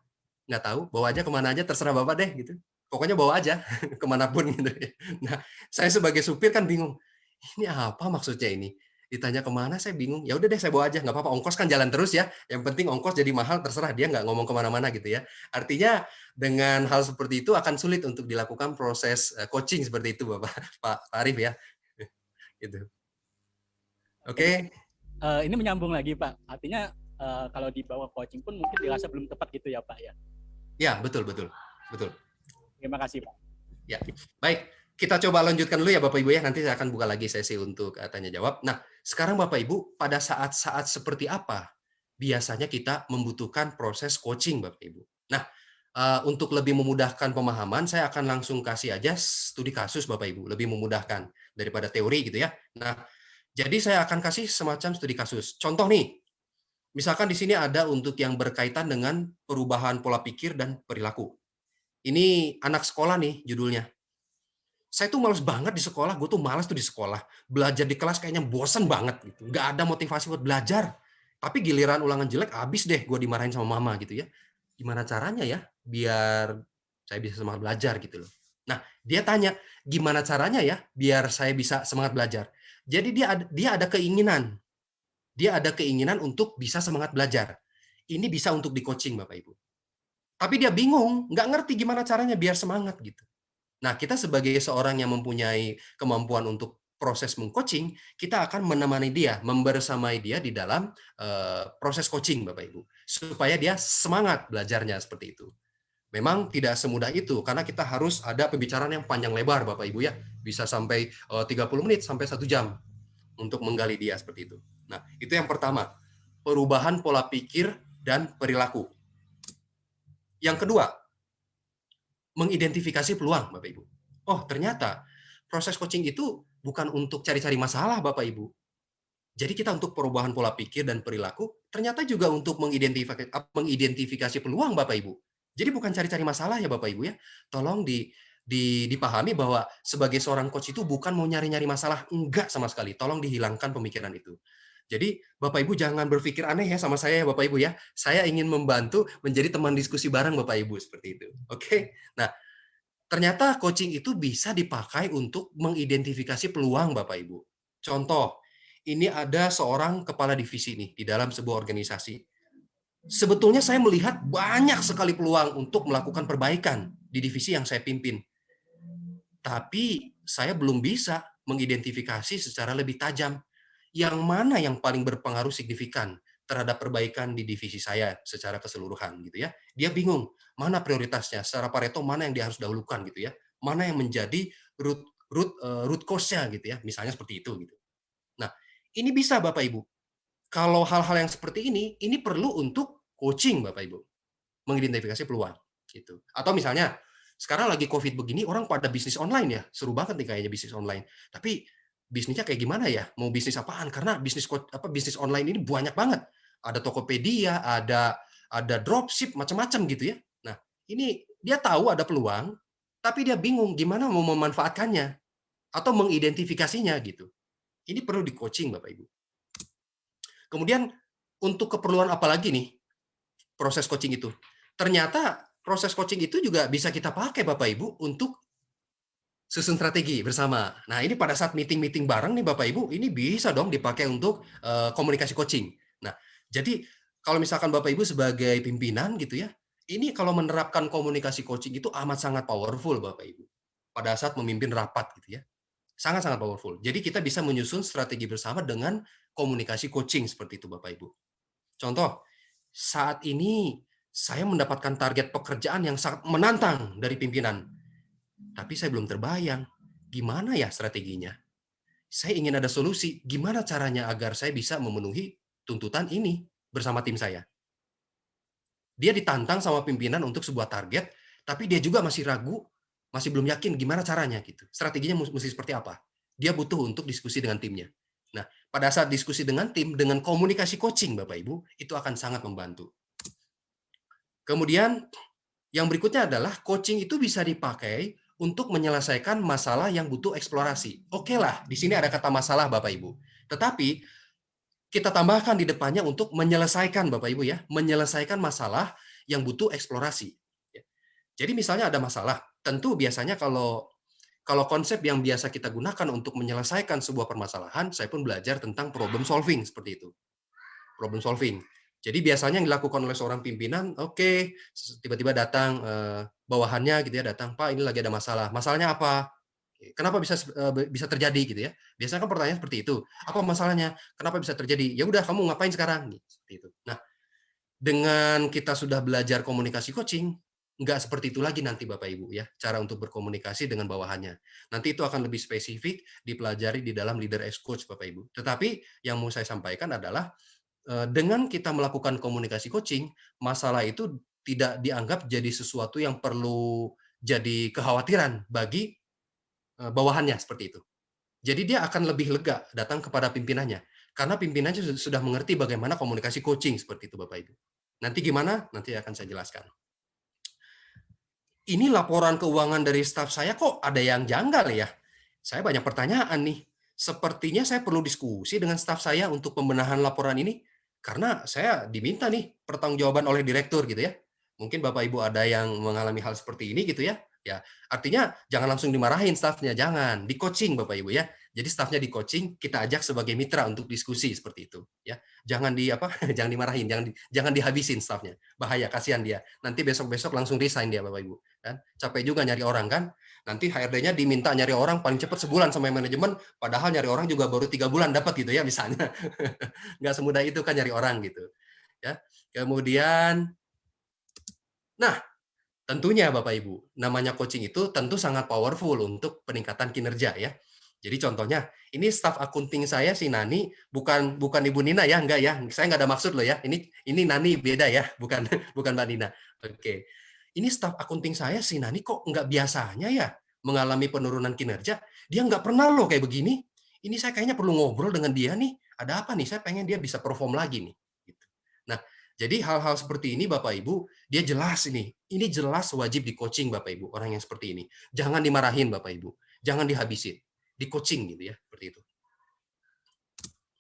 Nggak tahu, bawa aja kemana aja terserah Bapak deh gitu. Pokoknya bawa aja kemanapun gitu ya. Nah, saya sebagai supir kan bingung, ini apa maksudnya ini? Ditanya kemana saya bingung, ya udah deh saya bawa aja, nggak apa-apa, ongkos kan jalan terus ya, yang penting ongkos jadi mahal terserah, dia nggak ngomong kemana-mana gitu ya. Artinya dengan hal seperti itu akan sulit untuk dilakukan proses coaching seperti itu Bapak Pak Arif ya. Gitu. Oke. Ini menyambung lagi Pak, artinya kalau dibawa coaching pun mungkin dirasa belum tepat gitu ya Pak ya? Ya, betul. Terima kasih Pak. Ya, baik. Kita coba lanjutkan dulu ya Bapak Ibu ya, nanti saya akan buka lagi sesi untuk tanya jawab. Nah, sekarang Bapak Ibu, pada saat-saat seperti apa biasanya kita membutuhkan proses coaching Bapak Ibu? Nah, untuk lebih memudahkan pemahaman, saya akan langsung kasih aja studi kasus Bapak Ibu, lebih memudahkan daripada teori gitu ya. Nah, jadi saya akan kasih semacam studi kasus. Contoh nih, misalkan di sini ada untuk yang berkaitan dengan perubahan pola pikir dan perilaku. Ini anak sekolah nih judulnya. Saya tuh males banget di sekolah, gue tuh malas tuh di sekolah. Belajar di kelas kayaknya bosen banget gitu. Nggak ada motivasi buat belajar. Tapi giliran ulangan jelek, habis deh gue dimarahin sama mama gitu ya. Gimana caranya ya biar saya bisa semangat belajar gitu loh. Nah, dia tanya, gimana caranya ya biar saya bisa semangat belajar? Jadi dia ada keinginan. Dia ada keinginan untuk bisa semangat belajar. Ini bisa untuk di coaching Bapak Ibu. Tapi dia bingung, nggak ngerti gimana caranya biar semangat gitu. Nah, kita sebagai seorang yang mempunyai kemampuan untuk proses mengcoaching, kita akan menemani dia, membersamai dia di dalam proses coaching, Bapak Ibu, supaya dia semangat belajarnya seperti itu. Memang tidak semudah itu, karena kita harus ada pembicaraan yang panjang lebar, Bapak Ibu ya, bisa sampai 30 menit sampai 1 jam untuk menggali dia seperti itu. Nah, itu yang pertama, perubahan pola pikir dan perilaku. Yang kedua, mengidentifikasi peluang, Bapak Ibu. Oh, ternyata proses coaching itu bukan untuk cari-cari masalah, Bapak Ibu. Jadi kita untuk perubahan pola pikir dan perilaku, ternyata juga untuk mengidentifikasi peluang, Bapak Ibu. Jadi bukan cari-cari masalah ya, Bapak Ibu ya. Tolong dipahami bahwa sebagai seorang coach itu bukan mau nyari-nyari masalah, enggak sama sekali. Tolong dihilangkan pemikiran itu. Jadi Bapak Ibu jangan berpikir aneh ya sama saya ya Bapak Ibu ya. Saya ingin membantu menjadi teman diskusi bareng Bapak Ibu seperti itu. Oke. Nah, ternyata coaching itu bisa dipakai untuk mengidentifikasi peluang Bapak Ibu. Contoh, ini ada seorang kepala divisi nih di dalam sebuah organisasi. Sebetulnya saya melihat banyak sekali peluang untuk melakukan perbaikan di divisi yang saya pimpin. Tapi saya belum bisa mengidentifikasi secara lebih tajam yang mana yang paling berpengaruh signifikan terhadap perbaikan di divisi saya secara keseluruhan gitu ya. Dia bingung mana prioritasnya, secara Pareto mana yang dia harus dahulukan gitu ya. Mana yang menjadi root cause-nya gitu ya. Misalnya seperti itu gitu. Nah, ini bisa Bapak Ibu. Kalau hal-hal yang seperti ini perlu untuk coaching Bapak Ibu. Mengidentifikasi peluang gitu. Atau misalnya sekarang lagi Covid begini orang pada bisnis online ya. Seru banget nih kayaknya bisnis online. Tapi bisnisnya kayak gimana ya? Mau bisnis apaan? Karena bisnis online ini banyak banget. Ada Tokopedia, ada dropship, macam-macam gitu ya. Nah, ini dia tahu ada peluang, tapi dia bingung gimana mau memanfaatkannya atau mengidentifikasinya gitu. Ini perlu di coaching Bapak Ibu. Kemudian untuk keperluan apa lagi nih proses coaching itu? Ternyata proses coaching itu juga bisa kita pakai Bapak Ibu untuk susun strategi bersama. Nah, ini pada saat meeting-meeting bareng nih Bapak Ibu, ini bisa dong dipakai untuk komunikasi coaching. Nah, jadi kalau misalkan Bapak Ibu sebagai pimpinan gitu ya, ini kalau menerapkan komunikasi coaching itu amat sangat powerful Bapak Ibu. Pada saat memimpin rapat gitu ya. Sangat-sangat powerful. Jadi kita bisa menyusun strategi bersama dengan komunikasi coaching seperti itu Bapak Ibu. Contoh, saat ini saya mendapatkan target pekerjaan yang sangat menantang dari pimpinan. Tapi saya belum terbayang, gimana ya strateginya? Saya ingin ada solusi, gimana caranya agar saya bisa memenuhi tuntutan ini bersama tim saya. Dia ditantang sama pimpinan untuk sebuah target, tapi dia juga masih ragu, masih belum yakin gimana caranya gitu. Strateginya mesti seperti apa. Dia butuh untuk diskusi dengan timnya. Nah, pada saat diskusi dengan tim, dengan komunikasi coaching Bapak Ibu, itu akan sangat membantu. Kemudian yang berikutnya adalah coaching itu bisa dipakai untuk menyelesaikan masalah yang butuh eksplorasi. Oke lah, di sini ada kata masalah Bapak Ibu. Tetapi kita tambahkan di depannya untuk menyelesaikan Bapak Ibu ya, menyelesaikan masalah yang butuh eksplorasi. Jadi misalnya ada masalah, tentu biasanya kalau konsep yang biasa kita gunakan untuk menyelesaikan sebuah permasalahan, saya pun belajar tentang problem solving seperti itu. Problem solving. Jadi biasanya yang dilakukan oleh seorang pimpinan, oke, tiba-tiba datang bawahannya gitu ya, datang, Pak ini lagi ada masalah. Masalahnya apa? Kenapa bisa terjadi gitu ya? Biasanya kan pertanyaan seperti itu. Apa masalahnya? Kenapa bisa terjadi? Ya udah kamu ngapain sekarang? Seperti itu. Nah, dengan kita sudah belajar komunikasi coaching, nggak seperti itu lagi nanti Bapak Ibu ya, cara untuk berkomunikasi dengan bawahannya. Nanti itu akan lebih spesifik dipelajari di dalam Leader as Coach Bapak Ibu. Tetapi yang mau saya sampaikan adalah dengan kita melakukan komunikasi coaching, masalah itu tidak dianggap jadi sesuatu yang perlu jadi kekhawatiran bagi bawahannya seperti itu. Jadi dia akan lebih lega datang kepada pimpinannya karena pimpinannya sudah mengerti bagaimana komunikasi coaching seperti itu Bapak Ibu. Nanti gimana? Nanti akan saya jelaskan. Ini laporan keuangan dari staf saya kok ada yang janggal ya? Saya banyak pertanyaan nih. Sepertinya saya perlu diskusi dengan staf saya untuk pembenahan laporan ini karena saya diminta nih pertanggungjawaban oleh direktur gitu ya. Mungkin Bapak Ibu ada yang mengalami hal seperti ini gitu ya. Ya, artinya jangan langsung dimarahin stafnya, jangan, di coaching Bapak Ibu ya. Jadi stafnya di coaching, kita ajak sebagai mitra untuk diskusi seperti itu ya. Jangan jangan dimarahin, jangan dihabisin stafnya. Bahaya, kasihan dia. Nanti besok-besok langsung resign dia Bapak Ibu kan. Capek juga nyari orang kan. Nanti HRD-nya diminta nyari orang paling cepat sebulan sama manajemen, padahal nyari orang juga baru 3 bulan dapat gitu ya misalnya. Nggak semudah itu kan nyari orang gitu. Ya. Kemudian nah, tentunya Bapak Ibu, namanya coaching itu tentu sangat powerful untuk peningkatan kinerja ya. Jadi contohnya, ini staf akunting saya si Nani, bukan Ibu Nina ya, enggak ya. Saya nggak ada maksud loh ya. Ini Nani beda ya, bukan Mbak Nina. Oke. Ini staf akunting saya si Nani kok nggak biasanya ya mengalami penurunan kinerja. Dia nggak pernah loh kayak begini. Ini saya kayaknya perlu ngobrol dengan dia nih. Ada apa nih? Saya pengen dia bisa perform lagi nih. Gitu. Nah, jadi hal-hal seperti ini Bapak Ibu, dia jelas ini. Ini jelas wajib di coaching Bapak Ibu, orang yang seperti ini. Jangan dimarahin Bapak Ibu. Jangan dihabisin. Di coaching gitu ya, seperti itu.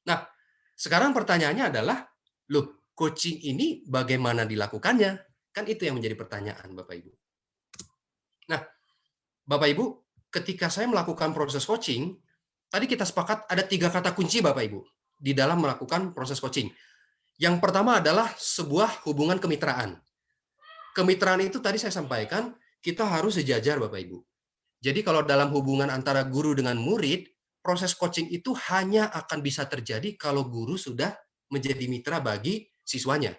Nah, sekarang pertanyaannya adalah, loh, coaching ini bagaimana dilakukannya? Kan itu yang menjadi pertanyaan Bapak Ibu. Nah, Bapak Ibu, ketika saya melakukan proses coaching, tadi kita sepakat ada 3 kata kunci Bapak Ibu di dalam melakukan proses coaching. Yang pertama adalah sebuah hubungan kemitraan. Kemitraan itu tadi saya sampaikan, kita harus sejajar Bapak Ibu. Jadi kalau dalam hubungan antara guru dengan murid, proses coaching itu hanya akan bisa terjadi kalau guru sudah menjadi mitra bagi siswanya.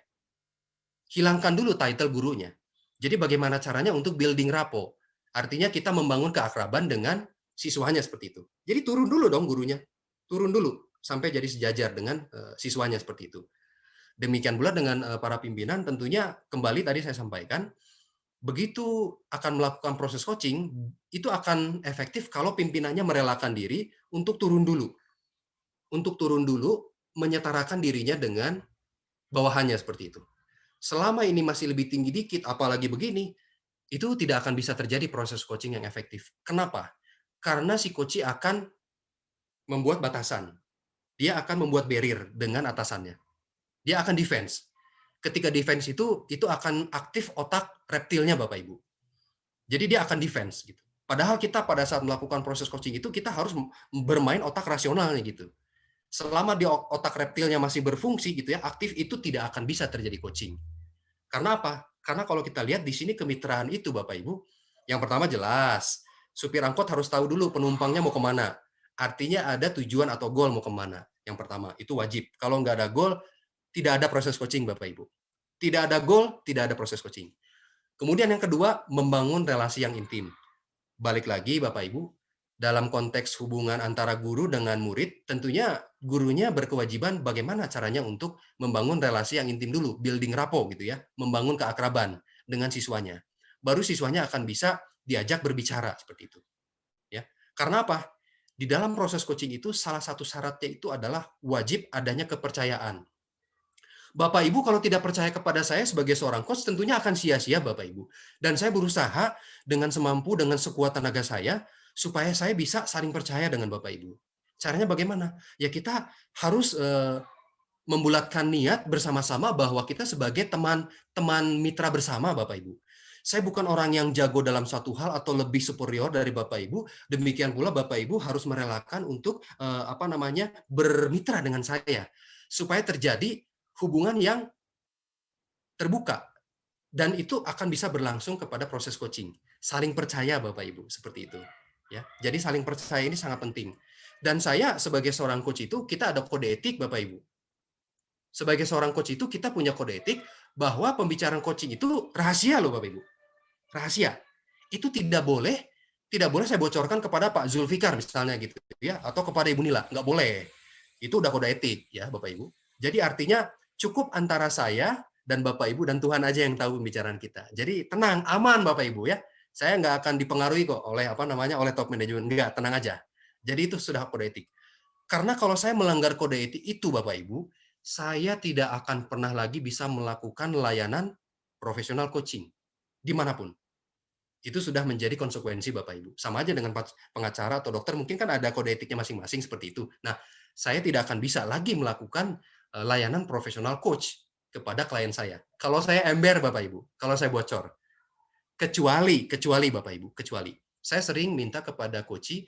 Hilangkan dulu title gurunya. Jadi bagaimana caranya untuk building rapport? Artinya kita membangun keakraban dengan siswanya seperti itu. Jadi turun dulu dong gurunya. Turun dulu sampai jadi sejajar dengan siswanya seperti itu. Demikian pula dengan para pimpinan, tentunya kembali tadi saya sampaikan, begitu akan melakukan proses coaching, itu akan efektif kalau pimpinannya merelakan diri untuk turun dulu. Untuk turun dulu, menyetarakan dirinya dengan bawahannya seperti itu. Selama ini masih lebih tinggi dikit, apalagi begini, itu tidak akan bisa terjadi proses coaching yang efektif. Kenapa? Karena si coach akan membuat batasan. Dia akan membuat barrier dengan atasannya. Dia akan defense. Ketika defense itu akan aktif otak reptilnya Bapak Ibu. Jadi dia akan defense gitu. Padahal kita pada saat melakukan proses coaching itu kita harus bermain otak rasionalnya gitu. Selama di otak reptilnya masih berfungsi gitu ya, aktif, itu tidak akan bisa terjadi coaching. Karena apa? Karena kalau kita lihat di sini kemitraan itu Bapak Ibu, yang pertama jelas, supir angkot harus tahu dulu penumpangnya mau kemana. Artinya ada tujuan atau goal mau kemana. Yang pertama, itu wajib. Kalau nggak ada goal, tidak ada proses coaching Bapak Ibu. Tidak ada goal, tidak ada proses coaching. Kemudian yang kedua, membangun relasi yang intim. Balik lagi Bapak Ibu, dalam konteks hubungan antara guru dengan murid, tentunya gurunya berkewajiban bagaimana caranya untuk membangun relasi yang intim dulu, building rapport gitu ya, membangun keakraban dengan siswanya. Baru siswanya akan bisa diajak berbicara seperti itu. Ya. Karena apa? Di dalam proses coaching itu salah satu syaratnya itu adalah wajib adanya kepercayaan. Bapak Ibu kalau tidak percaya kepada saya sebagai seorang coach tentunya akan sia-sia Bapak Ibu. Dan saya berusaha dengan semampu, dengan sekuat tenaga saya, supaya saya bisa saling percaya dengan Bapak Ibu. Caranya bagaimana? Ya kita harus membulatkan niat bersama-sama bahwa kita sebagai teman mitra bersama Bapak Ibu. Saya bukan orang yang jago dalam satu hal atau lebih superior dari Bapak Ibu. Demikian pula Bapak Ibu harus merelakan untuk bermitra dengan saya supaya terjadi hubungan yang terbuka dan itu akan bisa berlangsung kepada proses coaching. Saling percaya Bapak Ibu seperti itu. Ya, jadi saling percaya ini sangat penting. Dan saya sebagai seorang coach itu kita ada kode etik Bapak Ibu. Sebagai seorang coach itu kita punya kode etik bahwa pembicaraan coaching itu rahasia loh Bapak Ibu. Rahasia. Itu tidak boleh saya bocorkan kepada Pak Zulfikar misalnya gitu ya atau kepada Ibu Nila, nggak boleh. Itu udah kode etik ya Bapak Ibu. Jadi artinya cukup antara saya dan Bapak Ibu dan Tuhan aja yang tahu pembicaraan kita. Jadi tenang, aman Bapak Ibu ya. Saya nggak akan dipengaruhi kok oleh oleh top management. Nggak, tenang aja. Jadi itu sudah kode etik. Karena kalau saya melanggar kode etik itu Bapak Ibu, saya tidak akan pernah lagi bisa melakukan layanan profesional coaching dimanapun. Itu sudah menjadi konsekuensi Bapak Ibu. Sama aja dengan pengacara atau dokter, mungkin kan ada kode etiknya masing-masing seperti itu. Nah, saya tidak akan bisa lagi melakukan layanan profesional coach kepada klien saya. Kalau saya ember Bapak Ibu, kalau saya bocor. Kecuali Bapak Ibu, kecuali. Saya sering minta kepada coach,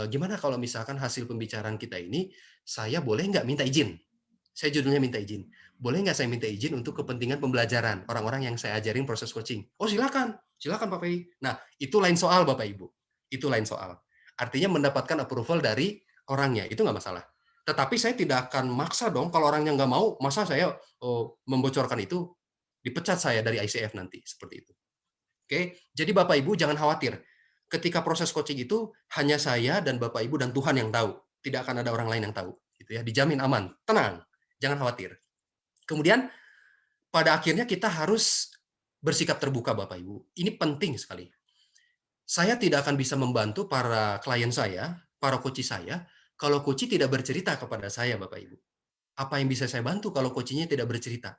gimana kalau misalkan hasil pembicaraan kita ini, saya boleh nggak minta izin? Saya judulnya minta izin. Boleh nggak saya minta izin untuk kepentingan pembelajaran orang-orang yang saya ajarin proses coaching? Oh silakan Pak Pei. Nah itu lain soal Bapak Ibu. Itu lain soal. Artinya mendapatkan approval dari orangnya itu nggak masalah. Tetapi saya tidak akan maksa dong kalau orangnya nggak mau. Masa saya membocorkan itu dipecat saya dari ICF nanti seperti itu. Oke, jadi Bapak Ibu jangan khawatir. Ketika proses coaching itu hanya saya dan Bapak Ibu dan Tuhan yang tahu. Tidak akan ada orang lain yang tahu. Gitu ya, dijamin aman, tenang. Jangan khawatir. Kemudian pada akhirnya kita harus bersikap terbuka Bapak Ibu. Ini penting sekali. Saya tidak akan bisa membantu para klien saya, para coach saya, kalau coach tidak bercerita kepada saya Bapak Ibu. Apa yang bisa saya bantu kalau coachnya tidak bercerita?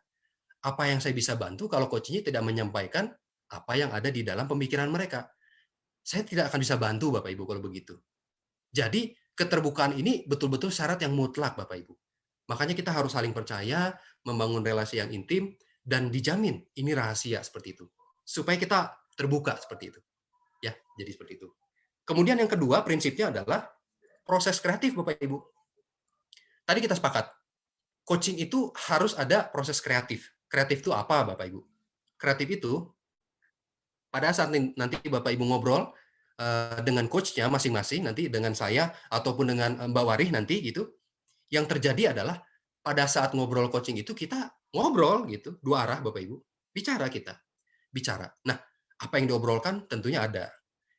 Apa yang saya bisa bantu kalau coachnya tidak menyampaikan apa yang ada di dalam pemikiran mereka? Saya tidak akan bisa bantu Bapak Ibu kalau begitu. Jadi keterbukaan ini betul-betul syarat yang mutlak Bapak Ibu. Makanya kita harus saling percaya, membangun relasi yang intim, dan dijamin ini rahasia seperti itu. Supaya kita terbuka seperti itu. Ya, jadi seperti itu. Kemudian yang kedua prinsipnya adalah proses kreatif Bapak Ibu. Tadi kita sepakat, coaching itu harus ada proses kreatif. Kreatif itu apa Bapak Ibu? Kreatif itu, pada saat nanti Bapak Ibu ngobrol dengan coachnya masing-masing, nanti dengan saya, ataupun dengan Mbak Warih nanti gitu, yang terjadi adalah pada saat ngobrol coaching itu kita ngobrol gitu, dua arah Bapak Ibu, bicara kita. Bicara. Nah, apa yang diobrolkan tentunya ada.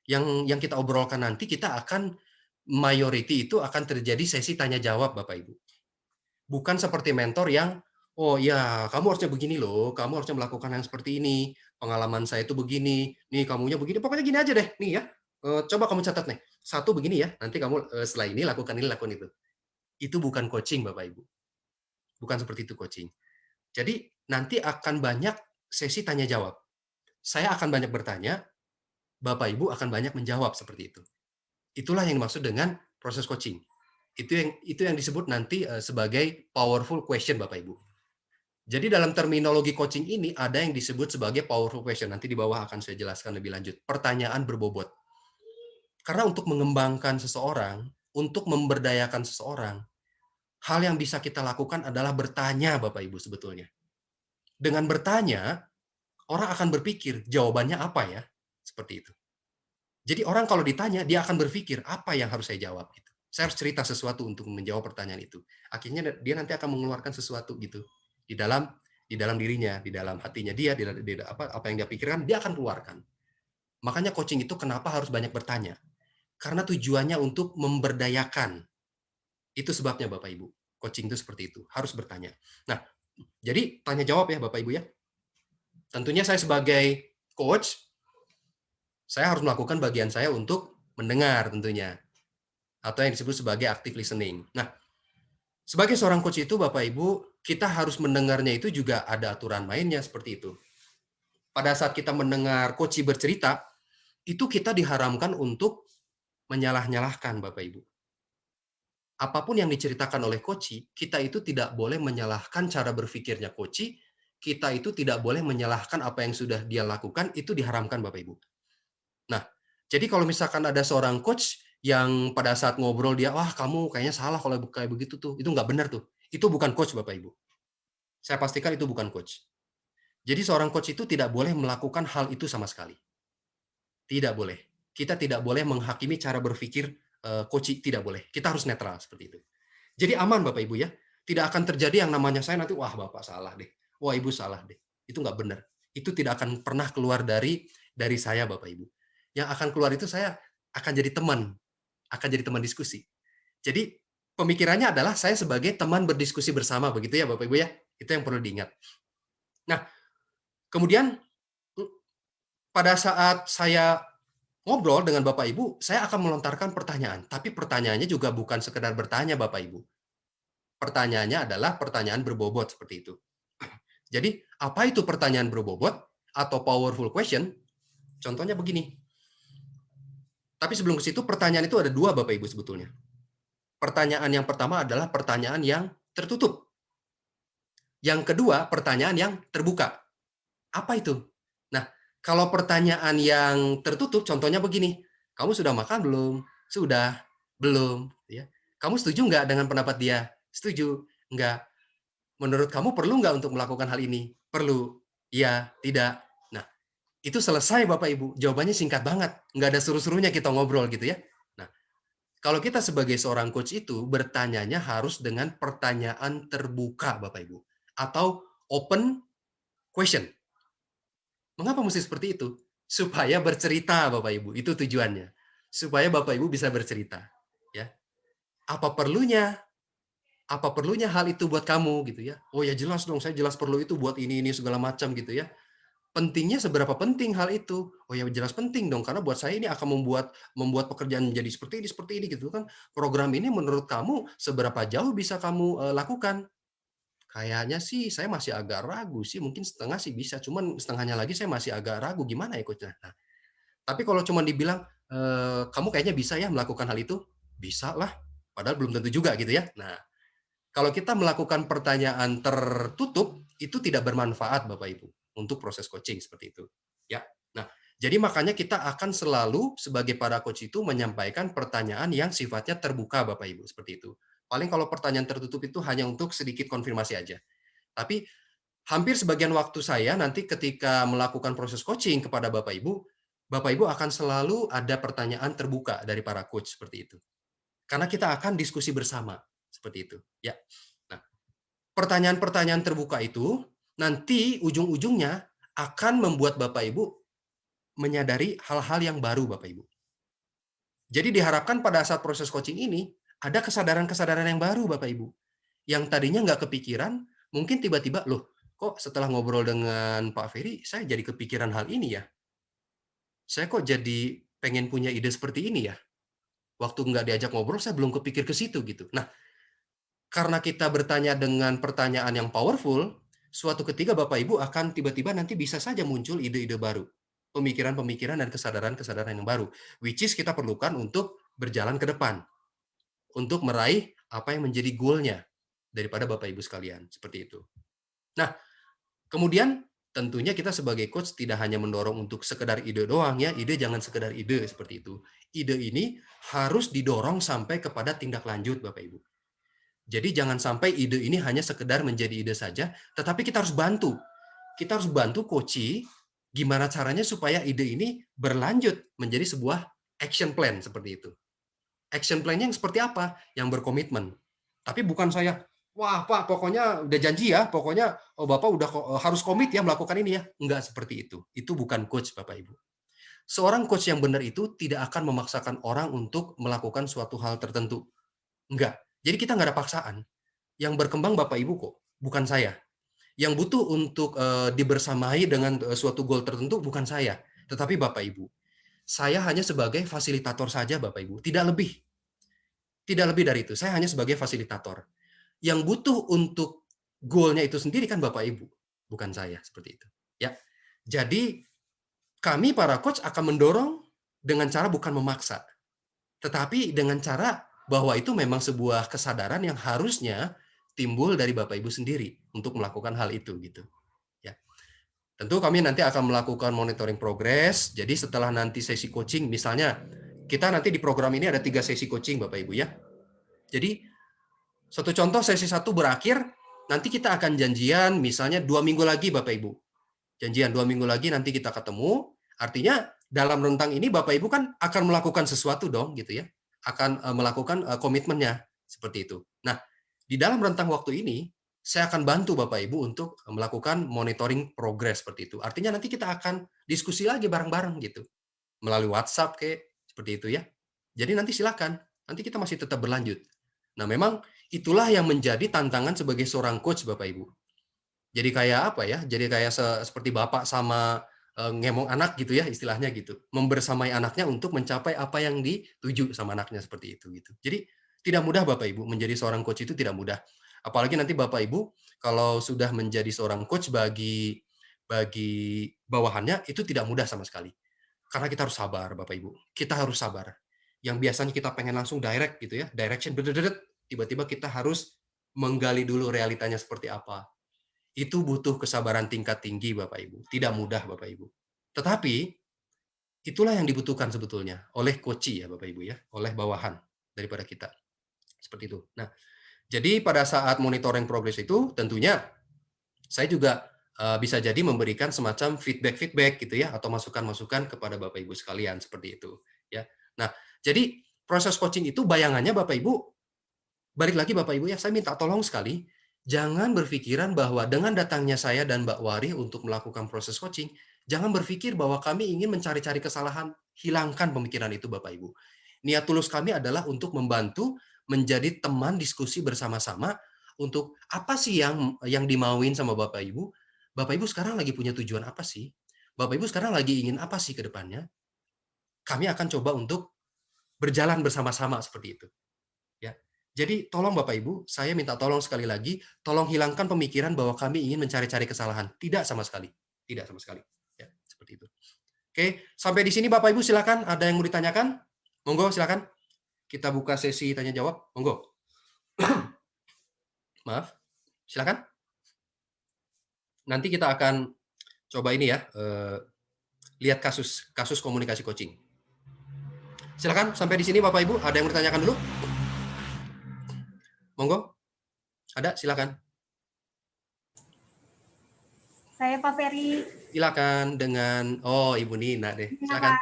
Yang kita obrolkan nanti kita akan majority itu akan terjadi sesi tanya jawab Bapak Ibu. Bukan seperti mentor yang oh ya, kamu harusnya begini loh, kamu harusnya melakukan yang seperti ini, pengalaman saya itu begini, nih kamunya begini, pokoknya gini aja deh, nih ya, coba kamu catat nih, satu begini ya, nanti kamu setelah ini lakukan itu. Itu bukan coaching Bapak Ibu. Bukan seperti itu coaching. Jadi nanti akan banyak sesi tanya jawab. Saya akan banyak bertanya, Bapak Ibu akan banyak menjawab seperti itu. Itulah yang dimaksud dengan proses coaching. Itu yang disebut nanti sebagai powerful question Bapak Ibu. Jadi dalam terminologi coaching ini ada yang disebut sebagai powerful question. Nanti di bawah akan saya jelaskan lebih lanjut. Pertanyaan berbobot. Karena untuk mengembangkan seseorang, untuk memberdayakan seseorang, hal yang bisa kita lakukan adalah bertanya Bapak Ibu sebetulnya. Dengan bertanya, orang akan berpikir jawabannya apa ya? Seperti itu. Jadi orang kalau ditanya, dia akan berpikir apa yang harus saya jawab. Gitu. Saya harus cerita sesuatu untuk menjawab pertanyaan itu. Akhirnya dia nanti akan mengeluarkan sesuatu gitu di dalam dirinya, di dalam hatinya dia, apa yang dia pikirkan, dia akan keluarkan. Makanya coaching itu kenapa harus banyak bertanya. karena tujuannya untuk memberdayakan. Itu sebabnya Bapak Ibu. Coaching itu seperti itu, harus bertanya. Nah, jadi tanya jawab ya Bapak Ibu ya. Tentunya saya sebagai coach, saya harus melakukan bagian saya untuk mendengar tentunya. Atau yang disebut sebagai active listening. Nah, sebagai seorang coach itu Bapak Ibu, kita harus mendengarnya itu juga ada aturan mainnya seperti itu. Pada saat kita mendengar coach bercerita, itu kita diharamkan untuk menyalah-nyalahkan Bapak Ibu. Apapun yang diceritakan oleh coach, kita itu tidak boleh menyalahkan cara berpikirnya coach, kita itu tidak boleh menyalahkan apa yang sudah dia lakukan, itu diharamkan Bapak Ibu. Nah, jadi kalau misalkan ada seorang coach yang pada saat ngobrol dia, wah kamu kayaknya salah kalau kayak begitu tuh, itu nggak benar tuh. Itu bukan coach Bapak Ibu. Saya pastikan itu bukan coach. Jadi seorang coach itu tidak boleh melakukan hal itu sama sekali. Tidak boleh. Kita tidak boleh menghakimi cara berpikir coach, tidak boleh. Kita harus netral seperti itu. Jadi aman Bapak Ibu ya. Tidak akan terjadi yang namanya saya nanti, wah Bapak salah deh. Wah Ibu salah deh. Itu nggak benar. Itu tidak akan pernah keluar dari saya Bapak Ibu. Yang akan keluar itu saya akan jadi teman diskusi. Jadi pemikirannya adalah saya sebagai teman berdiskusi bersama, begitu ya Bapak Ibu ya. Itu yang perlu diingat. Nah, kemudian pada saat saya ngobrol dengan Bapak Ibu, saya akan melontarkan pertanyaan. Tapi pertanyaannya juga bukan sekedar bertanya Bapak Ibu. Pertanyaannya adalah pertanyaan berbobot seperti itu. Jadi, apa itu pertanyaan berbobot atau powerful question? Contohnya begini. Tapi sebelum ke situ, pertanyaan itu ada dua Bapak Ibu sebetulnya. Pertanyaan yang pertama adalah pertanyaan yang tertutup. Yang kedua, pertanyaan yang terbuka. Apa itu? Nah, kalau pertanyaan yang tertutup, contohnya begini. Kamu sudah makan belum? Sudah. Belum. Ya. Kamu setuju nggak dengan pendapat dia? Setuju. Nggak. Menurut kamu perlu nggak untuk melakukan hal ini? Perlu. Iya, tidak. Nah, itu selesai Bapak Ibu. Jawabannya singkat banget. Nggak ada suruh-suruhnya kita ngobrol gitu ya. Nah, kalau kita sebagai seorang coach itu bertanyanya harus dengan pertanyaan terbuka Bapak Ibu. Atau open question. Mengapa mesti seperti itu? Supaya bercerita Bapak Ibu. Itu tujuannya. Supaya Bapak Ibu bisa bercerita. Ya. Apa perlunya? Apa perlunya hal itu buat kamu gitu ya? Oh ya jelas dong, saya jelas perlu itu buat ini segala macam gitu ya. Pentingnya seberapa penting hal itu? Oh ya jelas penting dong, karena buat saya ini akan membuat pekerjaan menjadi seperti ini gitu kan. Program ini menurut kamu seberapa jauh bisa kamu lakukan? Kayaknya sih saya masih agak ragu sih, mungkin setengah sih bisa, cuman setengahnya lagi saya masih agak ragu, gimana ya coach? Nah, tapi kalau cuma dibilang, kamu kayaknya bisa ya melakukan hal itu? Bisa lah, padahal belum tentu juga gitu ya. Nah, kalau kita melakukan pertanyaan tertutup, itu tidak bermanfaat Bapak Ibu, untuk proses coaching seperti itu. Ya, nah jadi makanya kita akan selalu sebagai para coach itu menyampaikan pertanyaan yang sifatnya terbuka Bapak Ibu, seperti itu. Paling kalau pertanyaan tertutup itu hanya untuk sedikit konfirmasi aja. Tapi hampir sebagian waktu saya nanti ketika melakukan proses coaching kepada Bapak Ibu akan selalu ada pertanyaan terbuka dari para coach seperti itu. Karena kita akan diskusi bersama seperti itu. Ya. Nah, pertanyaan-pertanyaan terbuka itu nanti ujung-ujungnya akan membuat Bapak Ibu menyadari hal-hal yang baru Bapak Ibu. Jadi diharapkan pada saat proses coaching ini ada kesadaran-kesadaran yang baru Bapak Ibu. Yang tadinya nggak kepikiran, mungkin tiba-tiba, loh kok setelah ngobrol dengan Pak Ferry, saya jadi kepikiran hal ini ya. Saya kok jadi pengen punya ide seperti ini ya. Waktu nggak diajak ngobrol, saya belum kepikir ke situ gitu. Nah, karena kita bertanya dengan pertanyaan yang powerful, suatu ketika Bapak Ibu akan tiba-tiba nanti bisa saja muncul ide-ide baru. Pemikiran-pemikiran dan kesadaran-kesadaran yang baru. Which is kita perlukan untuk berjalan ke depan. Untuk meraih apa yang menjadi goal-nya daripada Bapak Ibu sekalian. Seperti itu. Nah, kemudian tentunya kita sebagai coach tidak hanya mendorong untuk sekedar ide doang ya. Ide jangan sekedar ide seperti itu. Ide ini harus didorong sampai kepada tindak lanjut Bapak Ibu. Jadi jangan sampai ide ini hanya sekedar menjadi ide saja, tetapi kita harus bantu. Kita harus bantu coach gimana caranya supaya ide ini berlanjut menjadi sebuah action plan seperti itu. Action plan-nya yang seperti apa? Yang berkomitmen. Tapi bukan saya, wah Pak, pokoknya udah janji ya, pokoknya Bapak udah harus komit ya melakukan ini ya. Enggak seperti itu. Itu bukan coach Bapak Ibu. Seorang coach yang benar itu tidak akan memaksakan orang untuk melakukan suatu hal tertentu. Enggak. Jadi kita nggak ada paksaan. Yang berkembang Bapak Ibu kok, bukan saya. Yang butuh untuk dibersamai dengan suatu goal tertentu bukan saya, tetapi Bapak Ibu. Saya hanya sebagai fasilitator saja Bapak Ibu, tidak lebih. Tidak lebih dari itu. Saya hanya sebagai fasilitator. Yang butuh untuk goalnya itu sendiri kan Bapak Ibu, bukan saya, seperti itu. Ya. Jadi kami para coach akan mendorong dengan cara bukan memaksa, tetapi dengan cara bahwa itu memang sebuah kesadaran yang harusnya timbul dari Bapak Ibu sendiri untuk melakukan hal itu gitu. Ya. Tentu kami nanti akan melakukan monitoring progress. Jadi setelah nanti sesi coaching, misalnya kita nanti di program ini ada 3 sesi coaching Bapak Ibu ya. Jadi satu contoh sesi 1 berakhir, nanti kita akan janjian misalnya 2 minggu lagi Bapak Ibu. Janjian 2 minggu lagi nanti kita ketemu, artinya dalam rentang ini Bapak Ibu kan akan melakukan sesuatu dong gitu ya. Akan melakukan komitmennya seperti itu. Nah, di dalam rentang waktu ini saya akan bantu Bapak Ibu untuk melakukan monitoring progress seperti itu. Artinya nanti kita akan diskusi lagi bareng-bareng gitu. Melalui WhatsApp kayak seperti itu ya. Jadi nanti silakan, nanti kita masih tetap berlanjut. Nah, memang itulah yang menjadi tantangan sebagai seorang coach Bapak Ibu. Jadi kayak apa ya? Jadi kayak seperti bapak sama ngemong anak gitu ya istilahnya gitu. Membersamai anaknya untuk mencapai apa yang dituju sama anaknya seperti itu gitu. Jadi tidak mudah Bapak Ibu menjadi seorang coach itu tidak mudah. Apalagi nanti Bapak Ibu kalau sudah menjadi seorang coach bagi bawahannya itu tidak mudah sama sekali. Karena kita harus sabar Bapak Ibu. Kita harus sabar. Yang biasanya kita pengen langsung direct gitu ya, direction tiba-tiba kita harus menggali dulu realitanya seperti apa. Itu butuh kesabaran tingkat tinggi Bapak Ibu. Tidak mudah Bapak Ibu. Tetapi itulah yang dibutuhkan sebetulnya oleh coachee ya Bapak Ibu ya, oleh bawahan daripada kita. Seperti itu. Nah, jadi pada saat monitoring progress itu tentunya saya juga bisa jadi memberikan semacam feedback gitu ya atau masukan-masukan kepada Bapak Ibu sekalian seperti itu ya. Nah, jadi proses coaching itu bayangannya Bapak Ibu balik lagi Bapak Ibu ya, saya minta tolong sekali jangan berpikiran bahwa dengan datangnya saya dan Mbak Wari untuk melakukan proses coaching, jangan berpikir bahwa kami ingin mencari-cari kesalahan. Hilangkan pemikiran itu Bapak Ibu. Niat tulus kami adalah untuk membantu menjadi teman diskusi bersama-sama untuk apa sih yang dimauin sama Bapak Ibu. Bapak Ibu sekarang lagi punya tujuan apa sih? Bapak Ibu sekarang lagi ingin apa sih ke depannya? Kami akan coba untuk berjalan bersama-sama seperti itu. Jadi tolong Bapak Ibu, saya minta tolong sekali lagi, tolong hilangkan pemikiran bahwa kami ingin mencari-cari kesalahan. Tidak sama sekali. Tidak sama sekali. Ya, seperti itu. Oke, sampai di sini Bapak Ibu silakan. Ada yang mau ditanyakan? Monggo silakan. Kita buka sesi tanya jawab. Monggo. Maaf. Silakan. Nanti kita akan coba ini ya, lihat kasus komunikasi coaching. Silakan sampai di sini Bapak Ibu, ada yang mau ditanyakan dulu? Monggo, ada silakan. Saya Pak Ferry. Silakan dengan Ibu Nina deh. Silakan.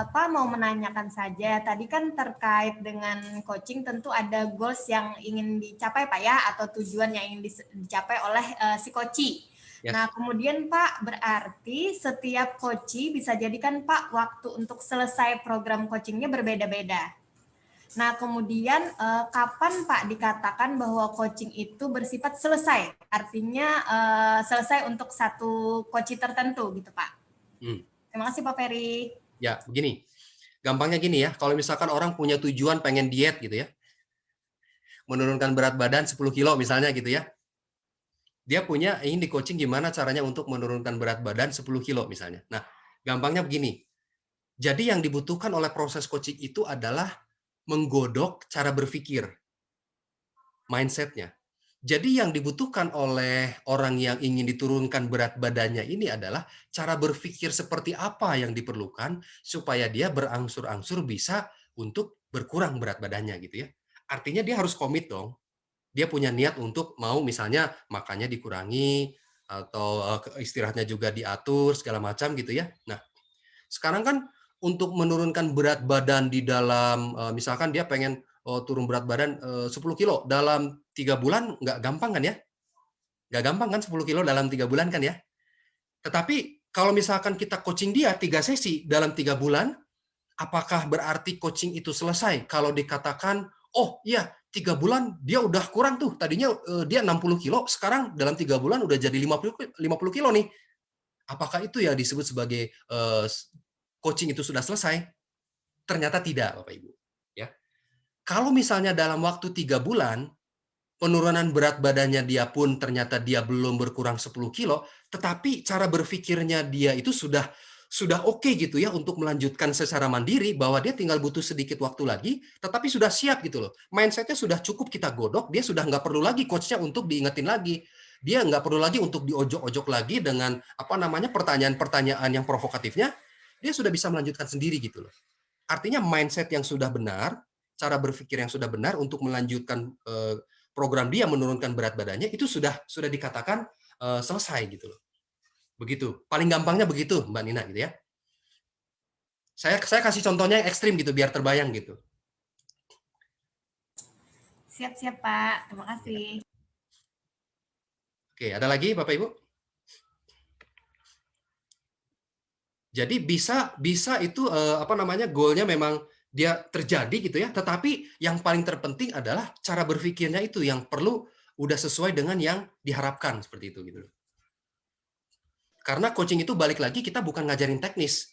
Pak mau menanyakan saja. Tadi kan terkait dengan coaching tentu ada goals yang ingin dicapai Pak ya atau tujuan yang ingin dicapai oleh si coachee. Yes. Nah, kemudian Pak berarti setiap coachee bisa jadikan Pak waktu untuk selesai program coachingnya berbeda-beda. Nah, kemudian kapan Pak dikatakan bahwa coaching itu bersifat selesai? Artinya selesai untuk satu coaching tertentu gitu Pak. Terima kasih Pak Ferry. Ya, begini. Gampangnya gini ya, kalau misalkan orang punya tujuan pengen diet gitu ya, menurunkan berat badan 10 kilo misalnya gitu ya, dia punya ingin di coaching gimana caranya untuk menurunkan berat badan 10 kilo misalnya. Nah, gampangnya begini. Jadi yang dibutuhkan oleh proses coaching itu adalah menggodok cara berpikir, mindset-nya. Jadi yang dibutuhkan oleh orang yang ingin diturunkan berat badannya ini adalah cara berpikir seperti apa yang diperlukan supaya dia berangsur-angsur bisa untuk berkurang berat badannya gitu ya. Artinya dia harus komit dong. Dia punya niat untuk mau misalnya makannya dikurangi atau istirahatnya juga diatur segala macam gitu ya. Nah, sekarang kan untuk menurunkan berat badan di dalam, misalkan dia pengen turun berat badan 10 kilo dalam 3 bulan, nggak gampang kan ya? Nggak gampang kan 10 kilo dalam 3 bulan kan ya? Tetapi Kalau misalkan kita coaching dia 3 sesi dalam 3 bulan, apakah berarti coaching itu selesai? Kalau dikatakan, oh iya 3 bulan dia udah kurang tuh, tadinya dia 60 kilo, sekarang dalam 3 bulan udah jadi 50 kilo nih. Apakah itu ya disebut sebagai coaching itu sudah selesai? Ternyata tidak, Bapak Ibu. Ya. Kalau misalnya dalam waktu 3 bulan, penurunan berat badannya dia pun ternyata dia belum berkurang 10 kilo, tetapi cara berpikirnya dia itu sudah oke gitu ya untuk melanjutkan secara mandiri, bahwa dia tinggal butuh sedikit waktu lagi, tetapi sudah siap gitu loh. Mindset-nya sudah cukup kita godok, dia sudah nggak perlu lagi coach-nya untuk diingetin lagi. Dia nggak perlu lagi untuk diojok-ojok lagi dengan pertanyaan-pertanyaan yang provokatifnya, dia sudah bisa melanjutkan sendiri gitu loh. Artinya mindset yang sudah benar, cara berpikir yang sudah benar untuk melanjutkan program dia menurunkan berat badannya itu sudah dikatakan selesai gitu loh. Begitu. Paling gampangnya begitu, Mbak Nina gitu ya. Saya kasih contohnya yang ekstrim gitu biar terbayang gitu. Siap-siap, Pak. Terima kasih. Oke, ada lagi Bapak Ibu? Jadi bisa itu goalnya memang dia terjadi gitu ya, tetapi yang paling terpenting adalah cara berpikirnya itu yang perlu udah sesuai dengan yang diharapkan seperti itu gitu loh. Karena coaching itu balik lagi kita bukan ngajarin teknis.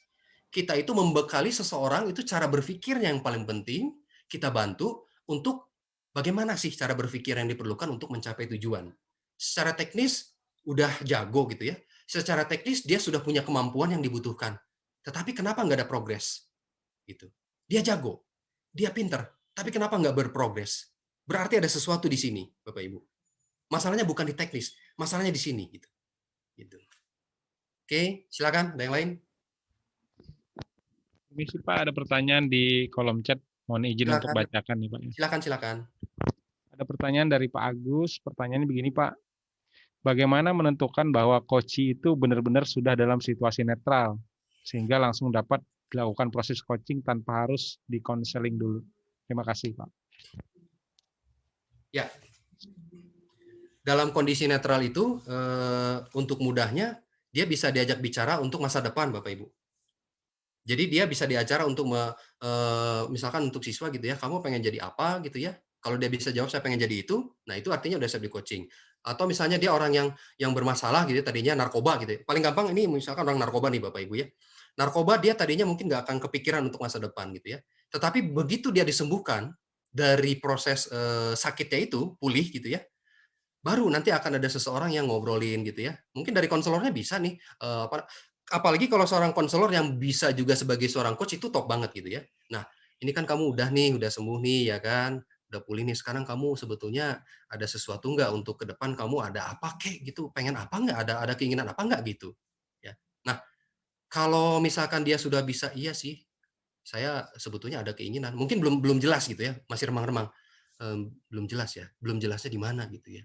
Kita itu membekali seseorang itu cara berpikirnya yang paling penting, kita bantu untuk bagaimana sih cara berpikir yang diperlukan untuk mencapai tujuan. Secara teknis udah jago gitu ya. Secara teknis dia sudah punya kemampuan yang dibutuhkan. Tetapi kenapa nggak ada progres? Gitu. Dia jago, dia pinter, tapi kenapa nggak berprogres? Berarti ada sesuatu di sini, Bapak Ibu. Masalahnya bukan di teknis, masalahnya di sini. Gitu. Oke, silakan. Ada yang lain? Misi Pak, ada pertanyaan di kolom chat. Mohon izin untuk bacakan nih Pak. Silakan. Ada pertanyaan dari Pak Agus. Pertanyaannya begini Pak. Bagaimana menentukan bahwa coach itu benar-benar sudah dalam situasi netral sehingga langsung dapat dilakukan proses coaching tanpa harus di-counseling dulu? Terima kasih Pak. Ya. Dalam kondisi netral itu untuk mudahnya dia bisa diajak bicara untuk masa depan Bapak Ibu. Jadi dia bisa diacara untuk misalkan untuk siswa gitu ya, kamu pengen jadi apa gitu ya. Kalau dia bisa jawab saya pengen jadi itu, nah itu artinya udah siap di coaching. Atau misalnya dia orang yang bermasalah gitu ya, tadinya narkoba gitu ya. Paling gampang ini misalkan orang narkoba nih Bapak Ibu ya. Narkoba dia tadinya mungkin nggak akan kepikiran untuk masa depan gitu ya. Tetapi begitu dia disembuhkan dari proses sakitnya itu pulih gitu ya, baru nanti akan ada seseorang yang ngobrolin gitu ya. Mungkin dari konselornya bisa nih, apalagi kalau seorang konselor yang bisa juga sebagai seorang coach itu top banget gitu ya. Nah, ini kan kamu udah sembuh nih ya kan, udah pulih nih, sekarang kamu sebetulnya ada sesuatu nggak untuk ke depan kamu ada apa kek gitu, pengen apa nggak, ada keinginan apa nggak gitu. Ya. Nah, kalau misalkan dia sudah bisa, iya sih, saya sebetulnya ada keinginan, mungkin belum jelas gitu ya, masih remang-remang, belum jelas ya, belum jelasnya di mana gitu ya.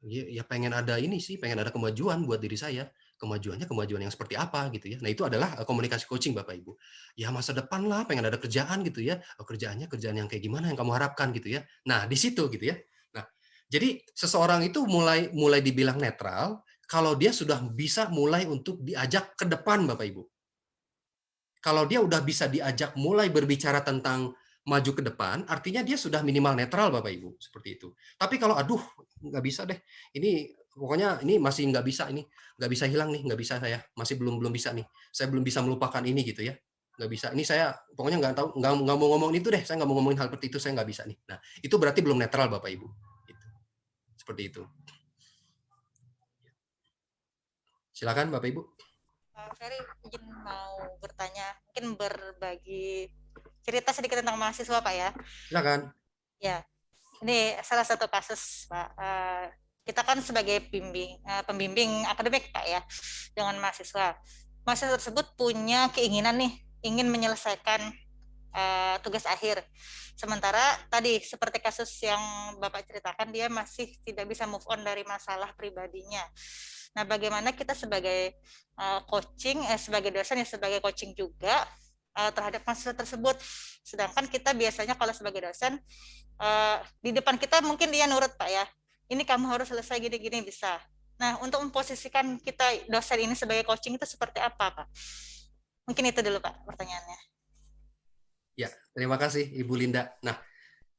Ya pengen ada ini sih, pengen ada kemajuan buat diri saya. Kemajuannya kemajuan yang seperti apa gitu ya. Nah, itu adalah komunikasi coaching Bapak Ibu. Ya masa depan lah, pengen ada kerjaan gitu ya. Kerjaannya kerjaan yang kayak gimana yang kamu harapkan gitu ya. Nah, di situ gitu ya. Nah, jadi seseorang itu mulai dibilang netral kalau dia sudah bisa mulai untuk diajak ke depan Bapak Ibu. Kalau dia udah bisa diajak mulai berbicara tentang maju ke depan, artinya dia sudah minimal netral Bapak Ibu, seperti itu. Tapi kalau aduh nggak bisa deh, ini pokoknya ini masih nggak bisa, ini nggak bisa hilang nih, nggak bisa saya, masih belum bisa nih, saya belum bisa melupakan ini gitu ya, nggak bisa. Ini saya pokoknya nggak tahu, nggak mau ngomong itu deh, saya nggak mau ngomongin hal seperti itu, saya nggak bisa nih. Nah itu berarti belum netral Bapak Ibu, gitu. Seperti itu. Silakan Bapak Ibu. Ferry izin mau bertanya, mungkin berbagi cerita sedikit tentang mahasiswa Pak ya. Silakan. Ya, ini salah satu kasus Pak. Kita kan sebagai pembimbing akademik Pak ya, dengan mahasiswa. Mahasiswa tersebut punya keinginan nih, ingin menyelesaikan tugas akhir. Sementara tadi seperti kasus yang Bapak ceritakan, dia masih tidak bisa move on dari masalah pribadinya. Nah, bagaimana kita sebagai sebagai dosen ya sebagai coaching juga terhadap mahasiswa tersebut. Sedangkan kita biasanya kalau sebagai dosen di depan kita mungkin dia nurut Pak ya. Ini kamu harus selesai gini-gini bisa. Nah, untuk memposisikan kita dosen ini sebagai coaching itu seperti apa, Pak? Mungkin itu dulu, Pak, pertanyaannya. Ya, terima kasih Ibu Linda. Nah,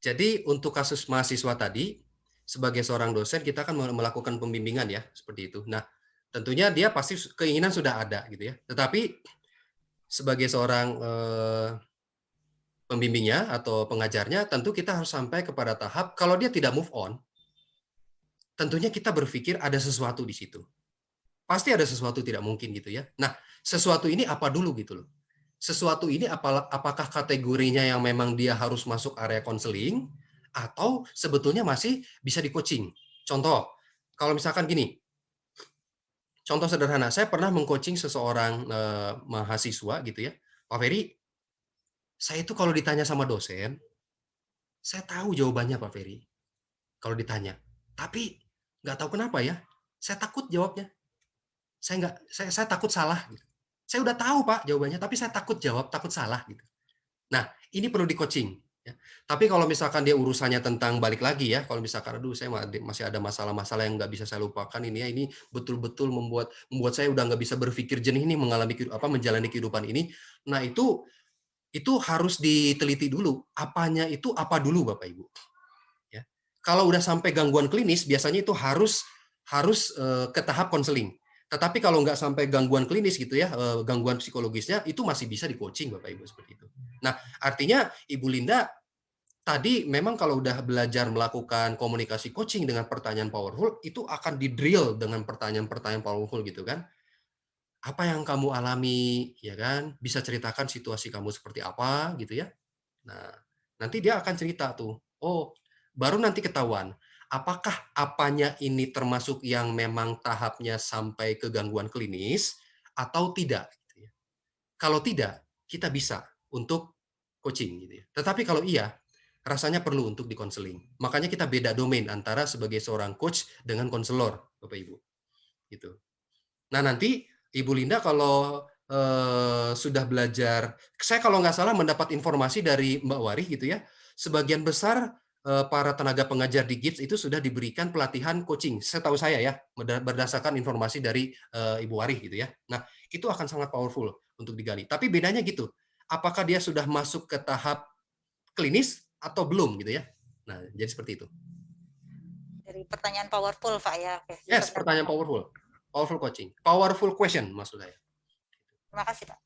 jadi untuk kasus mahasiswa tadi, sebagai seorang dosen kita akan melakukan pembimbingan ya, seperti itu. Nah, tentunya dia pasti keinginan sudah ada gitu ya. Tetapi sebagai seorang pembimbingnya atau pengajarnya, tentu kita harus sampai kepada tahap kalau dia tidak move on, tentunya kita berpikir ada sesuatu di situ. Pasti ada sesuatu, tidak mungkin gitu ya. Nah, sesuatu ini apa dulu gitu loh. Sesuatu ini apakah kategorinya yang memang dia harus masuk area konseling atau sebetulnya masih bisa di coaching. Contoh, kalau misalkan gini, contoh sederhana, saya pernah mengcoaching seseorang mahasiswa gitu ya. Pak Ferry, saya itu kalau ditanya sama dosen, saya tahu jawabannya Pak Ferry. Kalau ditanya, tapi nggak tahu kenapa ya, saya takut jawabnya. Saya takut salah. Gitu. Saya udah tahu Pak jawabannya, tapi saya takut jawab, takut salah gitu. Nah, ini perlu di coaching. Ya. Tapi kalau misalkan dia urusannya tentang balik lagi ya, kalau misalkan aduh saya masih ada masalah-masalah yang nggak bisa saya lupakan ini ya, ini betul-betul membuat saya udah nggak bisa berpikir jernih nih menjalani kehidupan ini. Nah itu harus diteliti dulu. Apanya itu apa dulu Bapak Ibu. Ya. Kalau udah sampai gangguan klinis, biasanya itu harus ke tahap konseling. Tetapi kalau nggak sampai gangguan klinis gitu ya, gangguan psikologisnya, itu masih bisa di coaching Bapak Ibu seperti itu. Nah, artinya Ibu Linda tadi memang kalau udah belajar melakukan komunikasi coaching dengan pertanyaan powerful, itu akan di-drill dengan pertanyaan-pertanyaan powerful gitu kan. Apa yang kamu alami, ya kan? Bisa ceritakan situasi kamu seperti apa gitu ya. Nah, nanti dia akan cerita tuh. Oh, baru nanti ketahuan. Apakah apanya ini termasuk yang memang tahapnya sampai ke gangguan klinis atau tidak? Gitu ya. Kalau tidak, kita bisa untuk coaching gitu ya. Tetapi kalau iya, rasanya perlu untuk dikonseling. Makanya kita beda domain antara sebagai seorang coach dengan konselor, Bapak Ibu. Gitu. Nah, nanti Ibu Linda kalau sudah belajar, saya kalau nggak salah mendapat informasi dari Mbak Wari gitu ya, sebagian besar para tenaga pengajar di GIPS itu sudah diberikan pelatihan coaching. Setahu saya ya, berdasarkan informasi dari Ibu Wari gitu ya. Nah, itu akan sangat powerful untuk digali. Tapi bedanya gitu, apakah dia sudah masuk ke tahap klinis atau belum gitu ya. Nah, jadi seperti itu. Dari pertanyaan powerful, Pak ya. Oke. Yes, pertanyaan powerful. Powerful coaching. Powerful question maksud saya. Terima kasih, Pak.